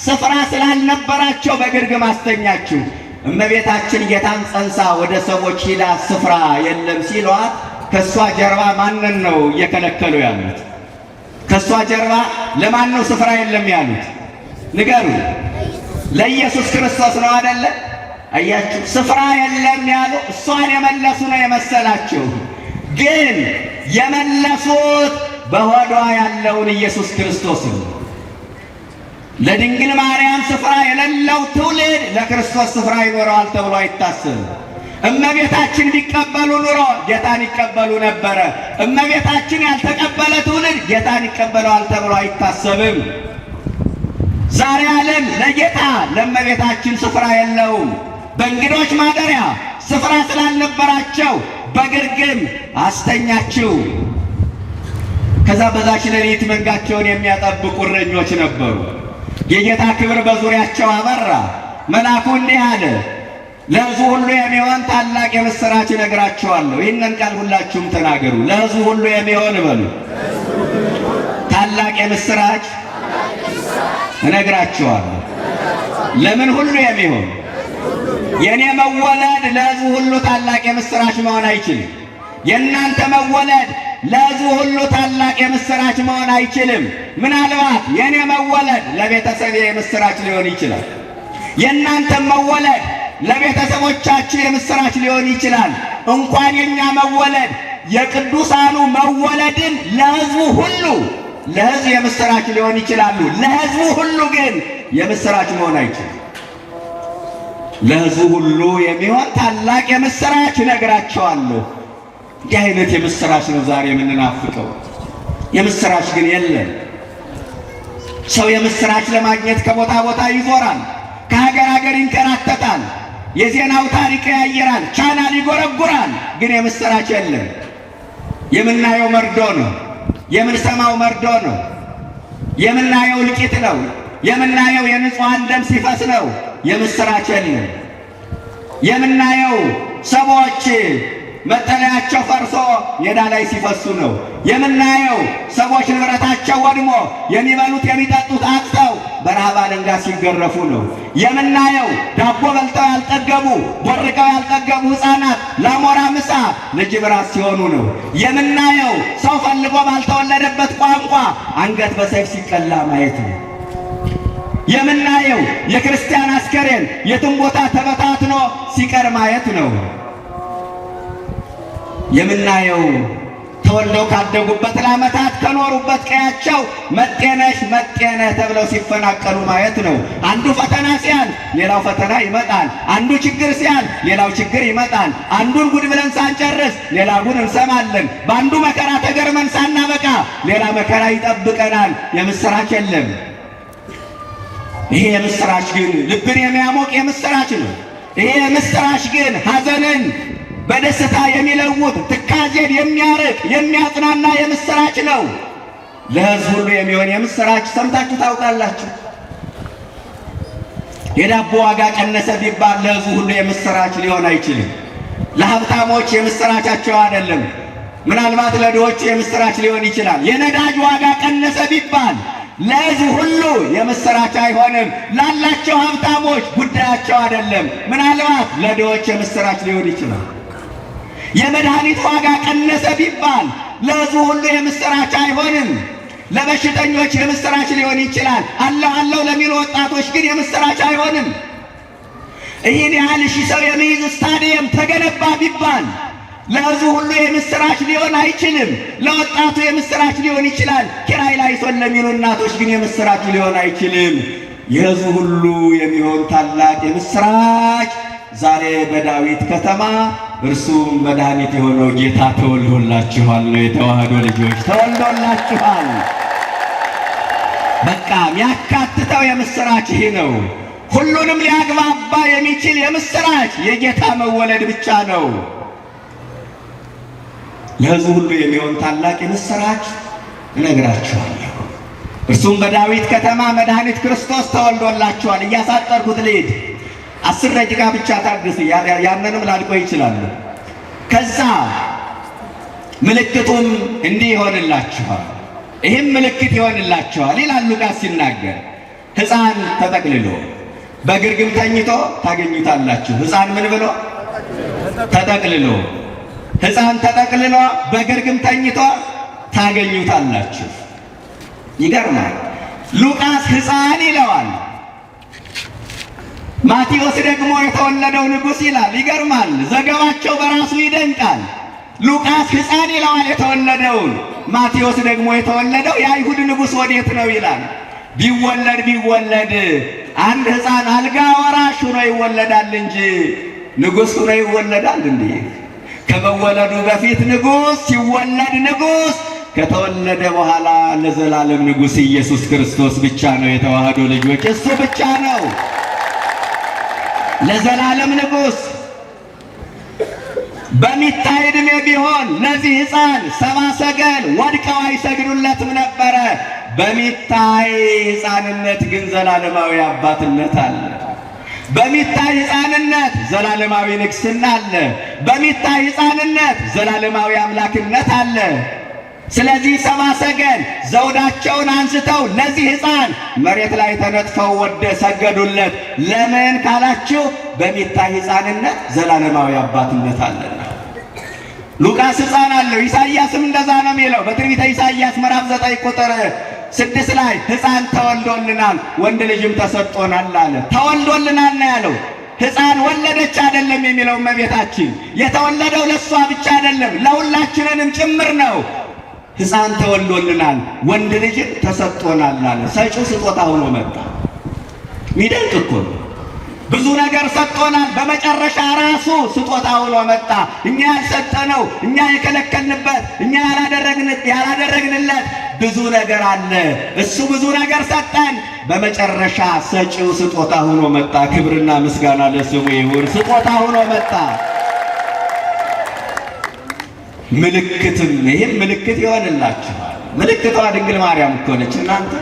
ስፍራ ስላልነበራቸው በግርግም አስተኛችሁ። እመቤታችን ጌታን ጸንሳ ወደ ሰዎች ሂዳ ስፍራ የለም ሲሏት ከሷ ጀርባ ማንን ነው እየከለከሉ ያሉት? ከሷ ጀርባ ለማን ነው ስፍራ የለም ያሉት? ንገሩ። ለኢየሱስ ክርስቶስ ነው አይደለ? አያችሁ፣ ስፍራ የለም ያሉ እሷን የመለሱ ነው የመሰላቸው። ግን የመለሱት በሆዷ ያለውን ኢየሱስ ክርስቶስን። ለድንግል ማርያም ስፍራ የሌለው ትውልድ ለክርስቶስ ስፍራ ይኖረዋል ተብሎ አይታሰብም። እመቤታችን ቢቀበሉ ኑሮ ጌታን ይቀበሉ ነበረ። እመቤታችን ያልተቀበለ ትውልድ ጌታን ይቀበለዋል ተብሎ አይታሰብም። ዛሬ ዓለም ለጌታ ለእመቤታችን ስፍራ የለውም። በእንግዶች ማደሪያ ስፍራ ስላልነበራቸው በግርግም አስተኛችው። ከዛ በዛች ሌሊት መንጋቸውን የሚያጠብቁ እረኞች ነበሩ። የጌታ ክብር በዙሪያቸው አበራ። መልአኩ እንዲህ አለ፣ ለሕዝቡ ሁሉ የሚሆን ታላቅ የምሥራች እነግራችኋለሁ። ይህንን ቃል ሁላችሁም ተናገሩ። ለሕዝቡ ሁሉ የሚሆን በሉ፣ ታላቅ የምሥራች እነግራችኋለሁ። ለምን ሁሉ የሚሆን? የእኔ መወለድ ለሕዝቡ ሁሉ ታላቅ የምሥራች መሆን አይችልም። የእናንተ መወለድ ለሕዝቡ ሁሉ ታላቅ የምሥራች መሆን አይችልም። ምናልባት የእኔ መወለድ ለቤተሰቤ የምሥራች ሊሆን ይችላል። የእናንተ መወለድ ለቤተሰቦቻችሁ የምሥራች ሊሆን ይችላል። እንኳን የኛ መወለድ የቅዱሳኑ መወለድን ለሕዝቡ ሁሉ ለሕዝብ የምሥራች ሊሆን ይችላሉ። ለሕዝቡ ሁሉ ግን የምሥራች መሆን አይችልም። ለሕዝቡ ሁሉ የሚሆን ታላቅ የምሥራች እነግራቸዋለሁ። እንዲህ አይነት የምሥራች ነው ዛሬ የምንናፍቀው። የምሥራች ግን የለም። ሰው የምሥራች ለማግኘት ከቦታ ቦታ ይዞራል፣ ከሀገር ሀገር ይንከራተታል፣ የዜና አውታር ይቀያየራል፣ ቻናል ይጎረጉራል። ግን የምሥራች የለም። የምናየው መርዶ ነው። የምንሰማው መርዶ ነው። የምናየው እልቂት ነው። የምናየው የንጹሐን ደም ሲፈስ ነው። የምስራች የለም። የምናየው ሰዎች መጠለያቸው ፈርሶ ሜዳ ላይ ሲፈሱ ነው። የምናየው ሰዎች ንብረታቸው ወድሞ የሚበሉት የሚጠጡት አጥተው በረሃብ አለንጋ ሲገረፉ ነው። የምናየው ዳቦ በልተው ያልጠገቡ ቦርቀው ያልጠገቡ ሕፃናት ለአሞራ ምሳ ለጅብ ራስ ሲሆኑ ነው። የምናየው ሰው ፈልጎ ባልተወለደበት ቋንቋ አንገት በሰይፍ ሲቀላ ማየት ነው። የምናየው የክርስቲያን አስከሬን የትም ቦታ ተበታትኖ ሲቀር ማየት ነው። የምናየው ተወልደው ካደጉበት ለዓመታት ከኖሩበት ቀያቸው መጤነሽ መጤነ ተብለው ሲፈናቀሉ ማየት ነው። አንዱ ፈተና ሲያል ሌላው ፈተና ይመጣል። አንዱ ችግር ሲያል ሌላው ችግር ይመጣል። አንዱን ጉድ ብለን ሳንጨርስ ሌላ ጉድ እንሰማለን። በአንዱ መከራ ተገርመን ሳናበቃ ሌላ መከራ ይጠብቀናል። የምስራች የለም። ይሄ የምስራች ግን ልብን የሚያሞቅ የምስራች ነው። ይሄ የምስራች ግን ሐዘንን በደስታ የሚለውጥ ትካዜን የሚያርቅ የሚያጽናና የምስራች ነው። ለሕዝብ ሁሉ የሚሆን የምስራች ሰምታችሁ ታውቃላችሁ? የዳቦ ዋጋ ቀነሰ ቢባል ለሕዝብ ሁሉ የምስራች ሊሆን አይችልም። ለሀብታሞች የምስራቻቸው አይደለም። ምናልባት ለድሆች የምስራች ሊሆን ይችላል። የነዳጅ ዋጋ ቀነሰ ቢባል ለሕዝብ ሁሉ የምስራች አይሆንም። ላላቸው ሀብታሞች ጉዳያቸው አይደለም። ምናልባት ለድሆች የምስራች ሊሆን ይችላል። የመድኃኒት ዋጋ ቀነሰ ቢባል ለሕዝብ ሁሉ የምስራች አይሆንም። ለበሽተኞች የምስራች ሊሆን ይችላል። አለሁ አለሁ ለሚሉ ወጣቶች ግን የምስራች አይሆንም። ይህን ያህል ሺህ ሰው የሚይዝ ስታዲየም ተገነባ ቢባል ለሕዝብ ሁሉ የምስራች ሊሆን አይችልም። ለወጣቱ የምስራች ሊሆን ይችላል። ኪራይ ላይ ሶል ለሚሉ እናቶች ግን የምስራች ሊሆን አይችልም። የሕዝብ ሁሉ የሚሆን ታላቅ የምስራች ዛሬ በዳዊት ከተማ እርሱም መድኃኒት የሆነው ጌታ ተወልዶላችኋል ነው። የተዋህዶ ልጆች ተወልዶላችኋል። በቃ የሚያካትተው የምስራች ይህ ነው። ሁሉንም ሊያግባባ የሚችል የምስራች የጌታ መወለድ ብቻ ነው። ለሕዝብ ሁሉ የሚሆን ታላቅ የምስራች እነግራችኋለሁ። እርሱም በዳዊት ከተማ መድኃኒት ክርስቶስ ተወልዶላችኋል። እያሳጠርኩት ልሂድ። 10 ደቂቃ ብቻ ታግሱ። ያንንም ላልቆይ ይችላል። ከዛ ምልክቱም እንዲህ ይሆንላችኋል፣ ይህም ምልክት ይሆንላችኋል ይላል ሉቃስ ሲናገር። ሕፃን ተጠቅልሎ በግርግም ተኝቶ ታገኙታላችሁ። ሕፃን ምን ብሎ ተጠቅልሎ፣ ሕፃን ተጠቅልሎ በግርግም ተኝቶ ታገኙታላችሁ። ይገርማል። ሉቃስ ሕፃን ይለዋል፣ ማቴዎስ ደግሞ የተወለደው ንጉሥ ይላል። ይገርማል። ዘገባቸው በራሱ ይደንቃል። ሉቃስ ሕፃን ይለዋል የተወለደውን፣ ማቴዎስ ደግሞ የተወለደው የአይሁድ ንጉሥ ወዴት ነው ይላል። ቢወለድ አንድ ሕፃን አልጋ ወራሽ ሆኖ ይወለዳል እንጂ ንጉሥ ሆኖ ይወለዳል እንዴ? ከመወለዱ በፊት ንጉሥ፣ ሲወለድ ንጉሥ፣ ከተወለደ በኋላ ለዘላለም ንጉሥ ኢየሱስ ክርስቶስ ብቻ ነው። የተዋህዶ ልጆች እሱ ብቻ ነው ለዘላለም ንጉሥ። በሚታይ ዕድሜ ቢሆን ለዚህ ሕፃን 70 ሰገል ወድቀው አይሰግዱለትም ነበረ። በሚታይ ሕፃንነት ግን ዘላለማዊ አባትነት አለ። በሚታይ ሕፃንነት ዘላለማዊ ንግሥና አለ። በሚታይ ሕፃንነት ዘላለማዊ አምላክነት አለ። ስለዚህ 70 ሰገል ዘውዳቸውን አንስተው ለዚህ ሕፃን መሬት ላይ ተነጥፈው ሰገዱለት። ለምን ካላችሁ በሚታይ ሕፃንነት ዘላለማዊ አባትነት አለና። ሉቃስ ሕፃን አለው። ኢሳይያስም እንደዛ ነው የሚለው በትንቢተ ኢሳይያስ ምዕራፍ 9 ቁጥር 6 ላይ ሕፃን ተወልዶልናል ወንድ ልጅም ተሰጥቶናል አለ። ተወልዶልናል ነው ያለው። ሕፃን ወለደች አይደለም የሚለው እመቤታችን። የተወለደው ለሷ ብቻ አይደለም ለሁላችንንም ጭምር ነው። ሕፃን ተወልዶልናል ወንድ ልጅ ተሰጥቶናል አለ። ሰጪው ስጦታ ሆኖ መጣ። ሚደንቅ እኮ ነው። ብዙ ነገር ሰጥቶናል። በመጨረሻ ራሱ ስጦታ ሆኖ መጣ። እኛ ያልሰጠነው፣ እኛ የከለከልንበት፣ እኛ ያላደረግንለት ብዙ ነገር አለ። እሱ ብዙ ነገር ሰጠን። በመጨረሻ ሰጪው ስጦታ ሆኖ መጣ። ክብርና ምስጋና ለስሙ ይሁን። ስጦታ ሆኖ መጣ። ምልክትም ይህም ምልክት ይሆንላችኋል። ምልክቷ ድንግል ማርያም እኮ ነች። እናንተ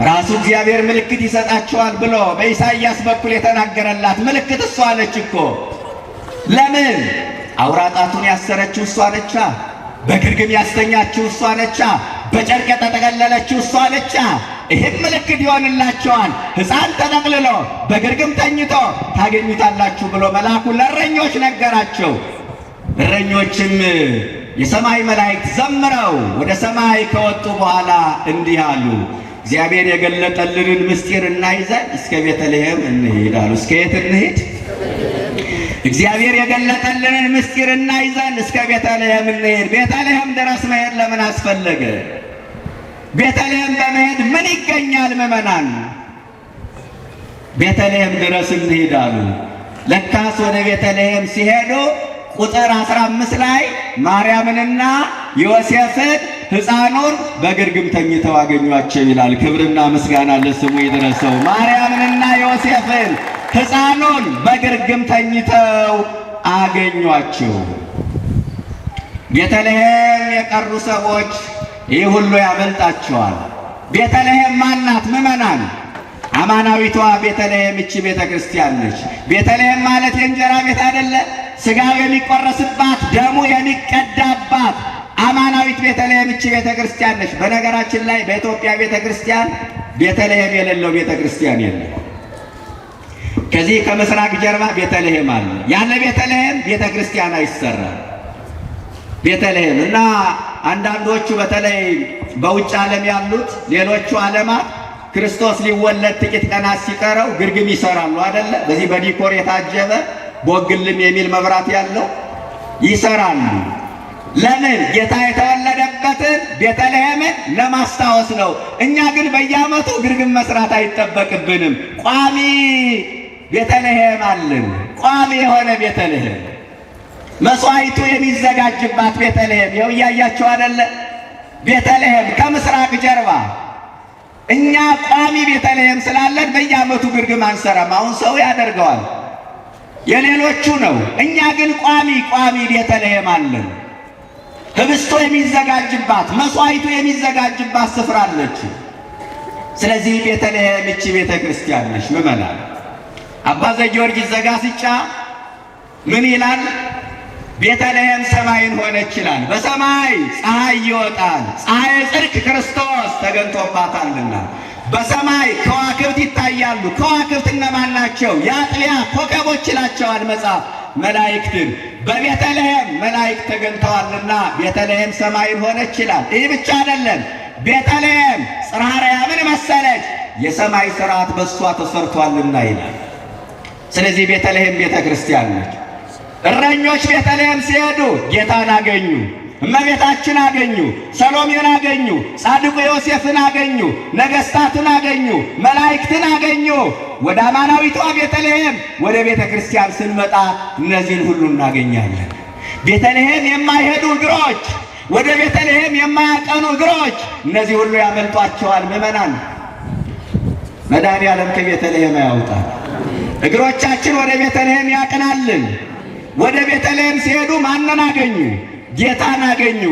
ራሱ እግዚአብሔር ምልክት ይሰጣችኋል ብሎ በኢሳይያስ በኩል የተናገረላት ምልክት እሷ ነች እኮ። ለምን? አውራ ጣቱን ያሰረችው እሷ ነቻ። በግርግም ያስተኛችው እሷ ነቻ። በጨርቅ የተጠቀለለችው እሷ ነቻ። ይህም ምልክት ይሆንላቸዋል፣ ሕፃን ተጠቅልሎ በግርግም ተኝቶ ታገኙታላችሁ ብሎ መልአኩ ለእረኞች ነገራቸው። እረኞችም የሰማይ መላእክት ዘምረው ወደ ሰማይ ከወጡ በኋላ እንዲህ አሉ፣ እግዚአብሔር የገለጠልንን ምስጢር እናይ ዘንድ እስከ ቤተልሔም እንሂድ አሉ። እስከ የት እንሂድ? እግዚአብሔር የገለጠልንን ምስጢር እናይ ዘንድ እስከ ቤተልሔም እንሂድ። ቤተልሔም ድረስ መሄድ ለምን አስፈለገ? ቤተልሔም በመሄድ ምን ይገኛል? ምዕመናን ቤተልሔም ድረስ እንሂድ አሉ። ለካስ ወደ ቤተልሔም ሲሄዱ ቁጥር 15 ላይ ማርያምንና ዮሴፍን ሕፃኑን በግርግም ተኝተው አገኟቸው ይላል። ክብርና ምስጋና ለስሙ ይድረሰው። ማርያምንና ዮሴፍን ሕፃኑን በግርግም ተኝተው አገኟቸው። ቤተልሔም የቀሩ ሰዎች ይህ ሁሉ ያመልጣቸዋል። ቤተልሔም ማናት? ምዕመናን አማናዊቷ ቤተልሔም እቺ ቤተ ክርስቲያን ነች። ቤተልሔም ማለት የእንጀራ ቤት አይደለ? ሥጋው የሚቆረስባት ደሙ የሚቀዳባት አማናዊት ቤተልሔም እቺ ቤተ ክርስቲያን ነች። በነገራችን ላይ በኢትዮጵያ ቤተ ክርስቲያን ቤተልሔም የሌለው ቤተ ክርስቲያን የለም። ከዚህ ከምስራቅ ጀርባ ቤተልሔም አለ። ያለ ቤተልሔም ቤተ ክርስቲያን አይሰራም። ቤተልሔም እና አንዳንዶቹ በተለይ በውጭ ዓለም ያሉት ሌሎቹ ዓለማት ክርስቶስ ሊወለድ ጥቂት ቀናት ሲቀረው ግርግም ይሰራሉ አይደለ? በዚህ በዲኮር የታጀበ ቦግልም የሚል መብራት ያለው ይሰራሉ። ለምን? ጌታ የተወለደበትን ቤተልሔምን ለማስታወስ ነው። እኛ ግን በየዓመቱ ግርግም መስራት አይጠበቅብንም። ቋሚ ቤተልሔም አለን። ቋሚ የሆነ ቤተልሔም መስዋዕቱ የሚዘጋጅባት ቤተልሔም ይኸው እያያቸው አይደለ? ቤተልሔም ከምስራቅ ጀርባ እኛ ቋሚ ቤተልሔም ስላለን በየዓመቱ ግርግም አንሰራም። አሁን ሰው ያደርገዋል፣ የሌሎቹ ነው። እኛ ግን ቋሚ ቤተልሔም አለን። ህብስቱ የሚዘጋጅባት መስዋዕቱ የሚዘጋጅባት ስፍራ አለች። ስለዚህ ቤተልሔም እቺ ቤተ ክርስቲያን ነች። ምዕመናን አባ ዘጊዮርጊስ ዘጋስጫ ምን ይላል? ቤተልሔም ሰማይን ሆነች ይላል። በሰማይ ፀሐይ ይወጣል፣ ፀሐይ ጽድቅ ክርስቶስ ተገኝቶባታልና። በሰማይ ከዋክብት ይታያሉ። ከዋክብት እነማን ናቸው? የአጥቢያ ኮከቦች ይላቸዋል መጽሐፍ መላእክትን። በቤተልሔም መላእክት ተገኝተዋልና ቤተልሔም ሰማይን ሆነች ይላል። ይህ ብቻ አይደለም። ቤተልሔም ጽርሐ አርያምን መሰለች፣ የሰማይ ሥርዓት በእሷ ተሰርቷልና ይላል። ስለዚህ ቤተልሔም ቤተ ክርስቲያን ነች። እረኞች ቤተልሔም ሲሄዱ ጌታን አገኙ፣ እመቤታችን አገኙ፣ ሰሎሜን አገኙ፣ ጻድቁ ዮሴፍን አገኙ፣ ነገሥታትን አገኙ፣ መላእክትን አገኙ። ወደ አማናዊቷ ቤተልሔም ወደ ቤተ ክርስቲያን ስንመጣ እነዚህን ሁሉ እናገኛለን። ቤተልሔም የማይሄዱ እግሮች፣ ወደ ቤተልሔም የማያቀኑ እግሮች እነዚህ ሁሉ ያመልጧቸዋል። ምዕመናን መድኃኔዓለም ከቤተልሔም ያውጣል። እግሮቻችን ወደ ቤተልሔም ያቅናልን። ወደ ቤተልሔም ሲሄዱ ማንን አገኙ? ጌታን አገኙ።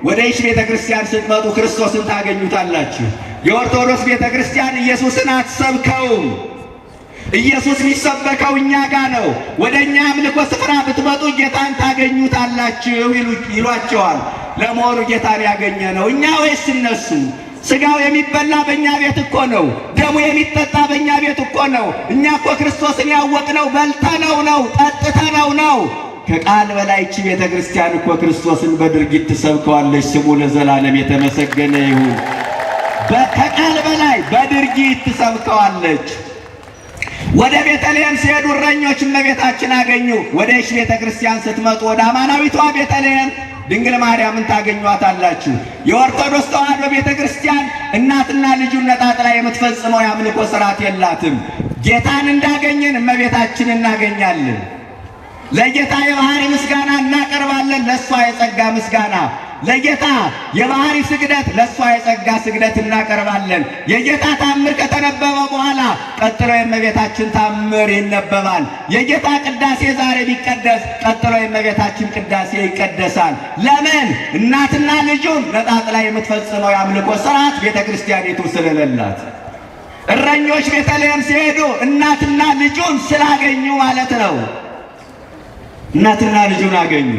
ወደ ይህች ቤተ ክርስቲያን ስትመጡ ክርስቶስን ታገኙታላችሁ። የኦርቶዶክስ ቤተ ክርስቲያን ኢየሱስን አትሰብከውም። ኢየሱስ የሚሰበከው እኛ ጋር ነው። ወደ እኛ አምልኮ ስፍራ ብትመጡ ጌታን ታገኙታላችሁ ይሏቸዋል። ለመሆኑ ጌታን ያገኘ ነው እኛ ወይስ እነሱ? ሥጋው የሚበላ በእኛ ቤት እኮ ነው። ደሙ የሚጠጣ በእኛ ቤት እኮ ነው። እኛ እኮ ክርስቶስን ያወቅነው በልተነው ነው፣ ጠጥተነው ነው። ከቃል በላይ እቺ ቤተ ክርስቲያን እኮ ክርስቶስን በድርጊት ትሰብከዋለች። ስሙ ለዘላለም የተመሰገነ ይሁን። ከቃል በላይ በድርጊት ትሰብከዋለች። ወደ ቤተልሔም ሲሄዱ እረኞች እመቤታችን አገኙ። ወደ ይህች ቤተ ክርስቲያን ስትመጡ ወደ አማናዊቷ ቤተልሔም ድንግል ማርያምን ታገኟታላችሁ። የኦርቶዶክስ ተዋሕዶ ቤተ ክርስቲያን እናትና ልጁን ነጣጥላ የምትፈጽመው የአምልኮ ሥርዓት የላትም። ጌታን እንዳገኘን እመቤታችን እናገኛለን። ለጌታ የባህሪ ምስጋና እናቀርባለን። ለእሷ የጸጋ ምስጋና፣ ለጌታ የባህሪ ስግደት ለእሷ የጸጋ ስግደት እናቀርባለን። የጌታ ታምር ከተነበበ በኋላ ቀጥሎ የእመቤታችን ታምር ይነበባል። የጌታ ቅዳሴ ዛሬ ቢቀደስ ቀጥሎ የእመቤታችን ቅዳሴ ይቀደሳል። ለምን? እናትና ልጁን ነጣጥላ የምትፈጽመው የአምልኮ ስርዓት ቤተ ክርስቲያኒቱ ስለሌላት። እረኞች ቤተልሔም ሲሄዱ እናትና ልጁን ስላገኙ ማለት ነው። እናትና ልጁን አገኙ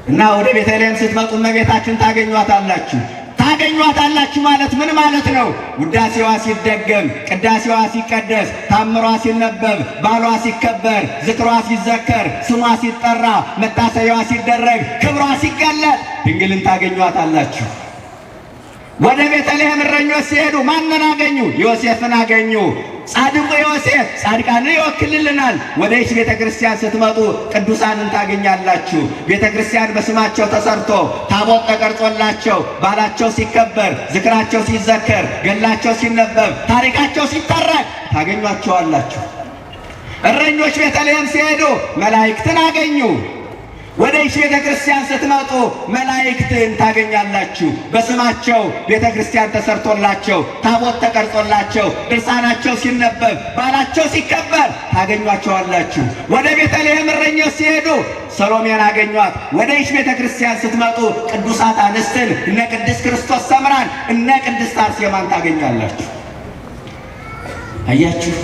እና ወደ ቤተልሔም ስትመጡ እመቤታችን ታገኟታላችሁ። ታገኟታላችሁ ማለት ምን ማለት ነው? ውዳሴዋ ሲደገም፣ ቅዳሴዋ ሲቀደስ፣ ታምሯ ሲነበብ፣ ባሏ ሲከበር፣ ዝክሯ ሲዘከር፣ ስሟ ሲጠራ፣ መታሰቢያዋ ሲደረግ፣ ክብሯ ሲገለጥ ድንግልን ታገኟታላችሁ። ወደ ቤተልሔም እረኞች ሲሄዱ ማንን አገኙ? ዮሴፍን አገኙ። ጻድቁ ዮሴፍ ጻድቃንን ይወክልልናል። ወደ ይህች ቤተ ክርስቲያን ስትመጡ ቅዱሳንን ታገኛላችሁ። ቤተ ክርስቲያን በስማቸው ተሰርቶ ታቦት ተቀርጾላቸው ባላቸው ሲከበር፣ ዝክራቸው ሲዘከር፣ ገላቸው ሲነበብ፣ ታሪካቸው ሲተረክ ታገኟቸዋላችሁ። እረኞች ቤተልሔም ሲሄዱ መላእክትን አገኙ። ወደ ይህች ቤተ ክርስቲያን ስትመጡ መላእክትን ታገኛላችሁ። በስማቸው ቤተ ክርስቲያን ተሰርቶላቸው ታቦት ተቀርጾላቸው ድርሳናቸው ሲነበብ ባላቸው ሲከበር ታገኟቸዋላችሁ። ወደ ቤተልሔም እረኞች ሲሄዱ ሰሎሜን አገኟት። ወደ ይህች ቤተ ክርስቲያን ስትመጡ ቅዱሳት አንስትን እነ ቅድስት ክርስቶስ ሰምራን እነ ቅድስት አርሴማን ታገኛላችሁ። አያችሁ።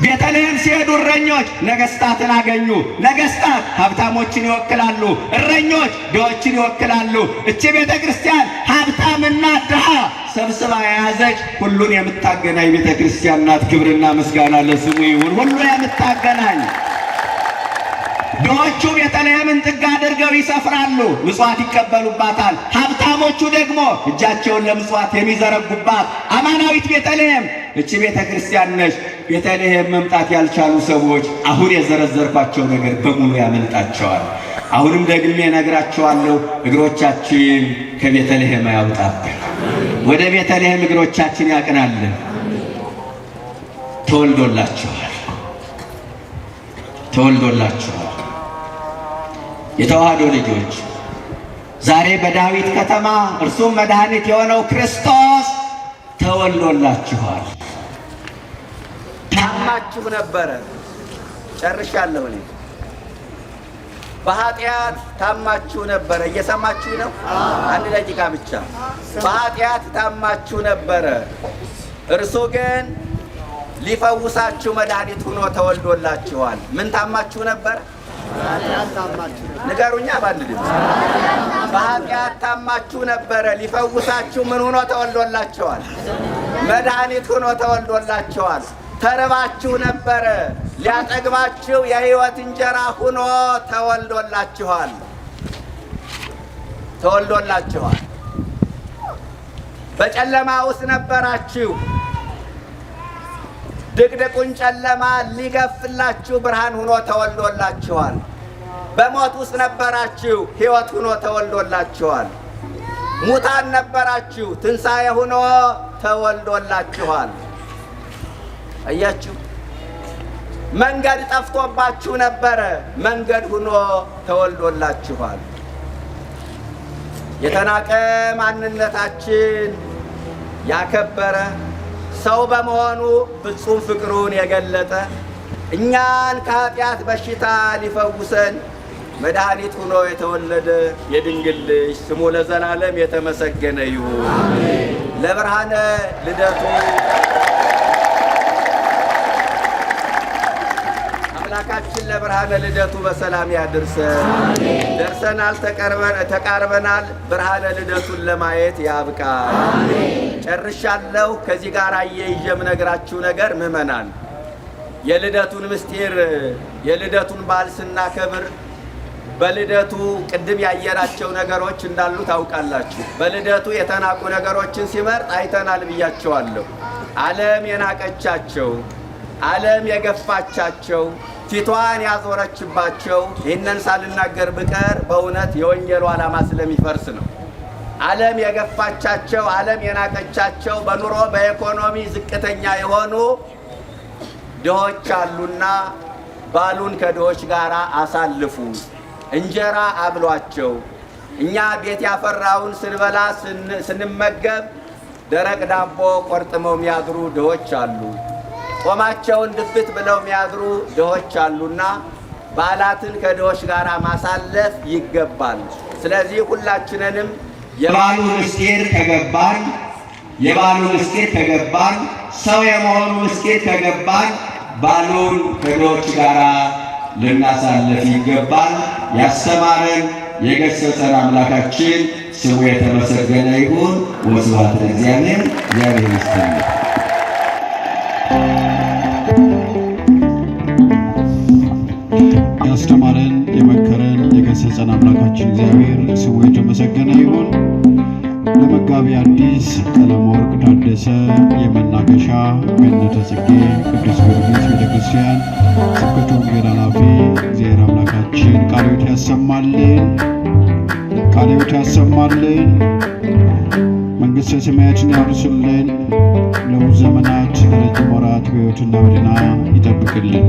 ቤተልሔም ሲሄዱ እረኞች ነገስታትን አገኙ። ነገስታት ሀብታሞችን ይወክላሉ፣ እረኞች ድሆችን ይወክላሉ። እቺ ቤተ ክርስቲያን ሀብታምና ድሃ ሰብስባ የያዘች ሁሉን የምታገናኝ ቤተ ክርስቲያን ናት። ክብርና ምስጋና ለስሙ ይሁን። ሁሉ የምታገናኝ ድሆቹ ቤተልሔምን ጥግ አድርገው ይሰፍራሉ፣ ምጽዋት ይቀበሉባታል። ሀብታሞቹ ደግሞ እጃቸውን ለምጽዋት የሚዘረጉባት አማናዊት ቤተልሔም እቺ ቤተ ክርስቲያን ነች። ቤተልሔም መምጣት ያልቻሉ ሰዎች አሁን የዘረዘርኳቸው ነገር በሙሉ ያመልጣቸዋል። አሁንም ደግሜ እነግራቸዋለሁ፣ እግሮቻችን ከቤተልሔም አያውጣብን። ወደ ቤተልሔም እግሮቻችን ያቅናልን። ተወልዶላችኋል፣ ተወልዶላችኋል። የተዋህዶ ልጆች ዛሬ በዳዊት ከተማ እርሱም መድኃኒት የሆነው ክርስቶስ ተወልዶላችኋል። ታማችሁ ነበረ። ጨርሻለሁ እኔ። በኃጢአት ታማችሁ ነበረ። እየሰማችሁ ነው? አንድ ደቂቃ ብቻ። በኃጢአት ታማችሁ ነበረ። እርሱ ግን ሊፈውሳችሁ መድኃኒት ሆኖ ተወልዶላችኋል። ምን ታማችሁ ነበረ? ንገሩኛ ባንድ ድምፅ። በኃጢአት ታማችሁ ነበረ። ሊፈውሳችሁ ምን ሆኖ ተወልዶላችኋል? መድኃኒት ሆኖ ተወልዶላችኋል። ተርባችሁ ነበረ። ሊያጠግባችሁ የሕይወት እንጀራ ሆኖ ተወልዶላችኋል። ተወልዶላችኋል። በጨለማ ውስጥ ነበራችሁ። ድቅድቁን ጨለማ ሊገፍላችሁ ብርሃን ሆኖ ተወልዶላችኋል። በሞት ውስጥ ነበራችሁ፣ ሕይወት ሆኖ ተወልዶላችኋል። ሙታን ነበራችሁ፣ ትንሣኤ ሆኖ ተወልዶላችኋል። አያችሁ። መንገድ ጠፍቶባችሁ ነበረ፣ መንገድ ሆኖ ተወልዶላችኋል። የተናቀ ማንነታችን ያከበረ ሰው በመሆኑ ፍጹም ፍቅሩን የገለጠ እኛን ከኃጢአት በሽታ ሊፈውሰን መድኃኒት ሆኖ የተወለደ የድንግል ልጅ ስሙ ለዘላለም የተመሰገነ ይሁን። ለብርሃነ ልደቱ አምላካችን ለብርሃነ ልደቱ በሰላም ያድርሰን። ደርሰናል፣ ተቃርበናል። ብርሃነ ልደቱን ለማየት ያብቃል። ጨርሻለሁ። ከዚህ ጋር አያይዤ የምነግራችሁ ነገር ምእመናን፣ የልደቱን ምስጢር የልደቱን በዓል ስናከብር በልደቱ ቅድም ያየናቸው ነገሮች እንዳሉ ታውቃላችሁ። በልደቱ የተናቁ ነገሮችን ሲመርጥ አይተናል ብያቸዋለሁ። ዓለም የናቀቻቸው፣ ዓለም የገፋቻቸው፣ ፊቷን ያዞረችባቸው፣ ይህንን ሳልናገር ብቀር በእውነት የወንጌሉ ዓላማ ስለሚፈርስ ነው። ዓለም የገፋቻቸው፣ ዓለም የናቀቻቸው፣ በኑሮ በኢኮኖሚ ዝቅተኛ የሆኑ ድሆች አሉና ባሉን ከድሆች ጋር አሳልፉ። እንጀራ አብሏቸው። እኛ ቤት ያፈራውን ስንበላ ስንመገብ ደረቅ ዳቦ ቆርጥመው የሚያድሩ ድሆች አሉ። ጾማቸውን ድፍት ብለው የሚያድሩ ድሆች አሉና በዓላትን ከድሆች ጋር ማሳለፍ ይገባል። ስለዚህ ሁላችንንም የበዓሉ ምስጢር ከገባን ሰው የመሆኑ ምስጢር ከገባን በዓሉን ከድሆች ጋር ልናሳልፍ ይገባል። ያስተማረን የገሰጸን አምላካችን ስሙ የተመሰገነ ይሁን። ወስብሐት ለእግዚአብሔር። እግዚአብሔር ይስጥልን። ያስተማረን የመከረን የገሰጸን አምላካችን እግዚአብሔር ስሙ የተመሰገነ ይሁን። ለመጋቢ ሐዲስ ቀለመወርቅ ታደሰ የመናገሻ ገነተ ጽጌ ቅዱስ ጊዮርጊስ ቤተክርስቲያን ስብከተ ወንጌል ኃላፊ እግዚአብሔር አምላካችን ቃለ ሕይወት ያሰማልን፣ መንግሥተ ሰማያትን ያውርስልን፣ ለብዙ ዘመናት ለረጅም ወራት በሕይወትና በጤና ይጠብቅልን።